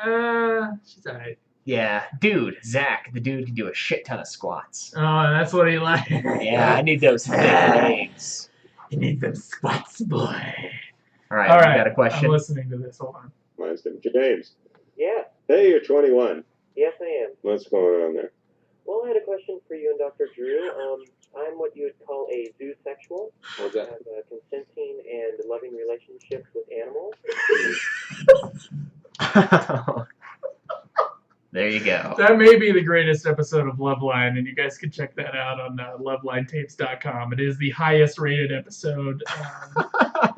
S1: She's alright.
S2: Yeah. Dude, Zack, the dude can do a shit ton of squats.
S1: Oh, that's what he likes.
S2: Yeah, I need those thick legs.
S1: You need them squats, boy.
S2: Alright,
S1: All
S2: you
S1: right,
S2: got a question?
S1: I'm listening to this. Hold on.
S6: Mine's James.
S7: Yeah,
S6: Hey, you're 21.
S7: yes I am.
S6: What's going on there?
S7: Well, I had a question for you and Dr. Drew. I'm what you would call a zoosexual.
S6: What's
S7: I have consenting and loving relationships with animals.
S2: There you go.
S1: That may be the greatest episode of Loveline, and you guys can check that out on lovelinetapes.com. It is the highest rated episode,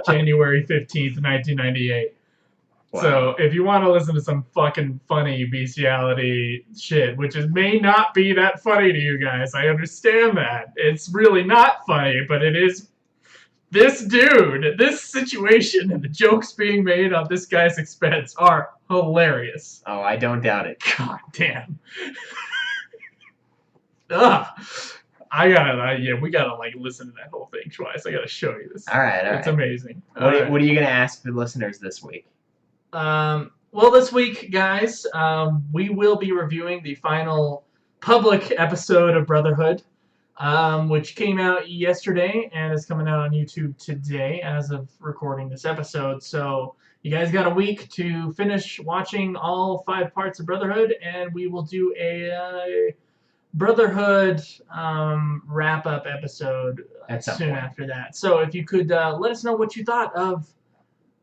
S1: January 15th, 1998.
S2: Wow.
S1: So if you want to listen to some fucking funny bestiality shit, which may not be that funny to you guys, I understand that. It's really not funny, but it is. This dude, this situation, and the jokes being made on this guy's expense are hilarious.
S2: Oh, I don't doubt it.
S1: God damn. Ugh. We gotta like listen to that whole thing twice. I gotta show you this.
S2: Alright,
S1: It's amazing.
S2: What
S1: Alright.
S2: are you going to ask the listeners this week?
S1: Well, this week, guys, we will be reviewing the final public episode of Brotherhood, which came out yesterday and is coming out on YouTube today as of recording this episode. So you guys got a week to finish watching all 5 parts of Brotherhood, and we will do a Brotherhood wrap-up episode
S2: At some
S1: soon
S2: point.
S1: after that. So if you could let us know what you thought of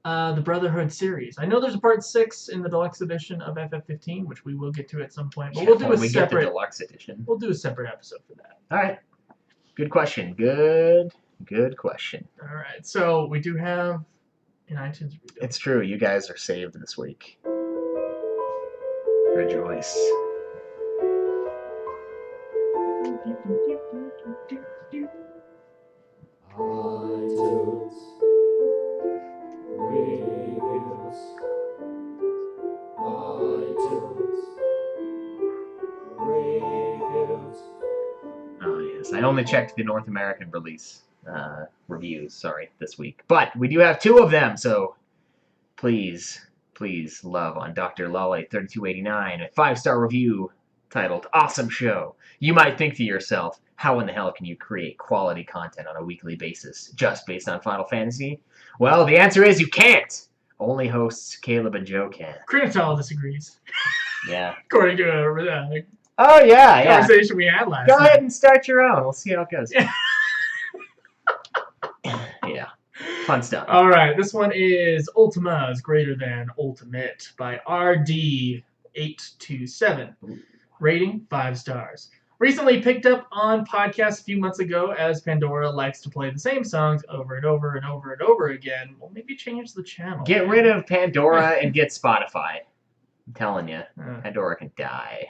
S1: the Brotherhood series. I know there's a part 6 in the deluxe edition of FF15, which we will get to at some point, but we'll do
S2: When
S1: a
S2: we get the
S1: separate.
S2: deluxe edition.
S1: We'll do a separate episode for that.
S2: Alright. Good question. Good question.
S1: All right. So we do have an iTunes review.
S2: It's true. You guys are saved this week. Rejoice.
S5: iTunes reviews. iTunes reviews.
S2: Oh, yes. I only checked the North American release reviews, this week. But we do have 2 of them, so please love on Dr. Lolly 3289, a 5-star review titled Awesome Show. You might think to yourself, how in the hell can you create quality content on a weekly basis just based on Final Fantasy? Well, the answer is you can't! Only hosts Caleb and Joe can.
S1: Critical disagrees.
S2: Yeah.
S1: According to a
S2: Oh, yeah.
S1: conversation we had last
S2: Go
S1: night.
S2: ahead and start your own. We'll see how it goes. Yeah. Fun stuff.
S1: All right, this one is Ultima is Greater Than Ultimate by RD827. Rating 5 stars. Recently picked up on podcasts a few months ago as Pandora likes to play the same songs over and over and over and over again. Well, maybe change the channel.
S2: Get rid of Pandora and get Spotify. I'm telling you, Pandora can die.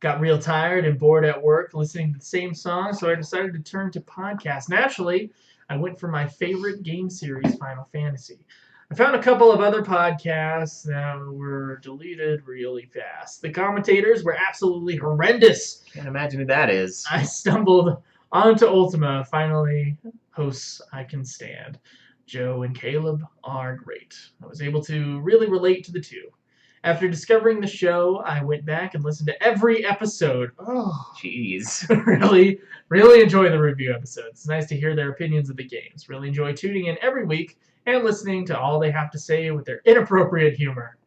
S1: Got real tired and bored at work listening to the same song, so I decided to turn to podcasts. Naturally, I went for my favorite game series, Final Fantasy. I found a couple of other podcasts that were deleted really fast. The commentators were absolutely horrendous.
S2: Can't imagine who that is.
S1: I stumbled onto Ultima, finally hosts I can stand. Joe and Caleb are great. I was able to really relate to the two. After discovering the show, I went back and listened to every episode. Oh,
S2: jeez.
S1: really enjoy the review episodes. It's nice to hear their opinions of the games. Really enjoy tuning in every week and listening to all they have to say with their inappropriate humor.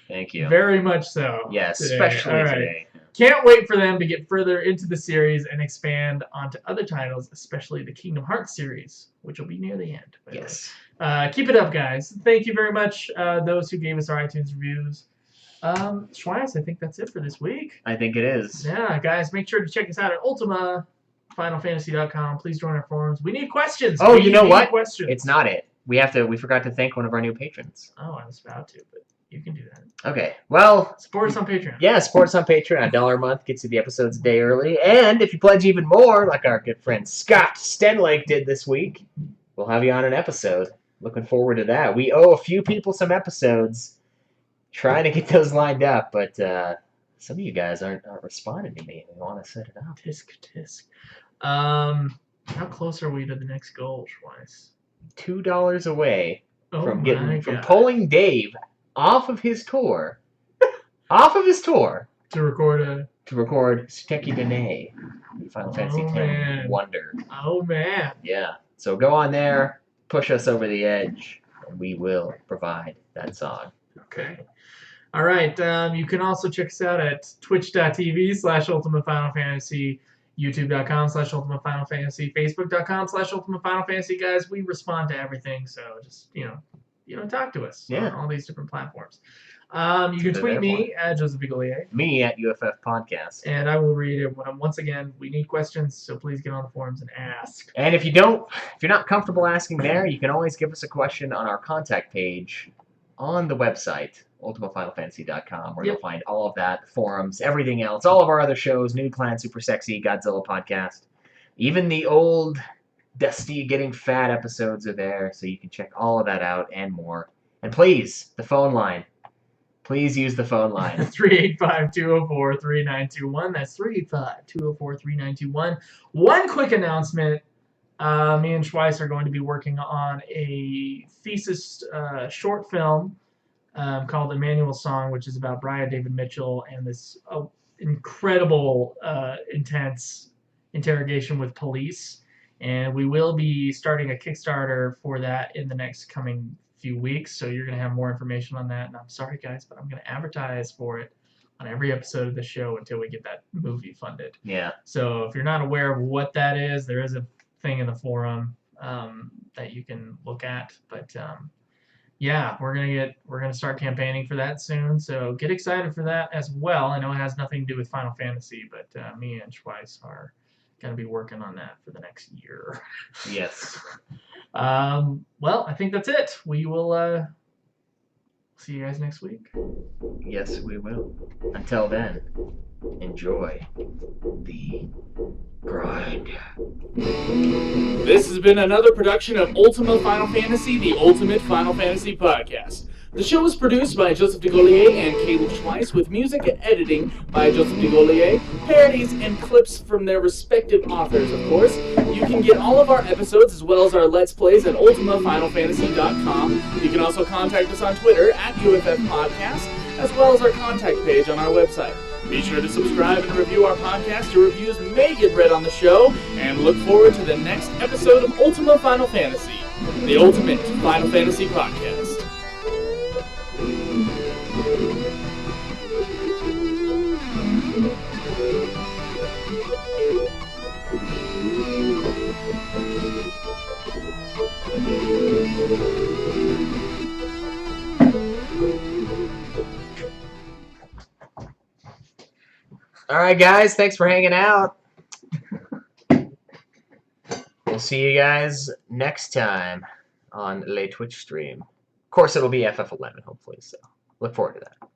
S2: Thank you.
S1: Very much so.
S2: Yes,
S1: today.
S2: especially today.
S1: Can't wait for them to get further into the series and expand onto other titles, especially the Kingdom Hearts series, which will be near the end.
S2: Yes.
S1: Keep it up, guys. Thank you very much, those who gave us our iTunes reviews. Schweiss, I think that's it for this week.
S2: I think it is.
S1: Yeah, guys, make sure to check us out at ultimafinalfantasy.com. Please join our forums. We need questions.
S2: Oh, you know what?
S1: Questions.
S2: It's not it. We forgot to thank one of our new patrons.
S1: Oh, I was about to, but you can do that.
S2: Okay. Well,
S1: support us on Patreon.
S2: Yeah, support us on Patreon. $1 a month gets you the episodes a day early. And if you pledge even more, like our good friend Scott Stenlake did this week, we'll have you on an episode. Looking forward to that. We owe a few people some episodes. Trying to get those lined up, but some of you guys aren't responding to me. We want to set it up.
S1: Tisk. How close are we to the next goal, Schweiss?
S2: $2 away from pulling Dave off of his tour. To record Steki Dene, Final Fantasy X Wonder.
S1: Oh man.
S2: Yeah. So go on there, push us over the edge, and we will provide that song.
S1: Okay. All right. You can also check us out at twitch.tv/UltimaFinalFantasy, youtube.com/UltimaFinalFantasy, facebook.com/UltimaFinalFantasy. Guys, we respond to everything, so just, talk to us on all these different platforms. You can tweet me at Joseph Vigolier.
S2: Me at UFF Podcast.
S1: And I will read it. Once again, we need questions, so please get on the forums and ask.
S2: And if you're not comfortable asking there, you can always give us a question on our contact page on the website, ultimafinalfantasy.com, where you'll find all of that, the forums, everything else, all of our other shows, Nude Clan, Super Sexy, Godzilla Podcast. Even the old, dusty, getting fat episodes are there, so you can check all of that out and more. And please, the phone line. Please use the phone line. 385-204-3921. That's
S1: 385-204-3921. One quick announcement. Me and Schweiss are going to be working on a thesis short film called Emmanuel's Song, which is about Brian David Mitchell and this incredible, intense interrogation with police. And we will be starting a Kickstarter for that in the next coming few weeks. So you're going to have more information on that. And I'm sorry, guys, but I'm going to advertise for it on every episode of the show until we get that movie funded.
S2: Yeah.
S1: So if you're not aware of what that is, there is a thing in the forum that you can look at, but we're gonna start campaigning for that soon, so get excited for that as well. I know it has nothing to do with Final Fantasy, but me and Schweiss are gonna be working on that for the next year.
S2: Yes.
S1: Well, I think that's it. We will see you guys next week.
S2: Yes, we will. Until then, enjoy the
S8: This has been another production of Ultima Final Fantasy, the Ultimate Final Fantasy Podcast. The show is produced by Joseph DeGollier and Caleb Schweiss, with music and editing by Joseph DeGollier, parodies and clips from their respective authors, of course. You can get all of our episodes as well as our Let's Plays at ultimafinalfantasy.com. You can also contact us on Twitter at UFF Podcast, as well as our contact page on our website. Be sure to subscribe and review our podcast. Your reviews may get read on the show, and look forward to the next episode of Ultima Final Fantasy, the Ultimate Final Fantasy Podcast.
S2: Alright guys, thanks for hanging out. We'll see you guys next time on Le Twitch stream. Of course it'll be FF11 hopefully, so look forward to that.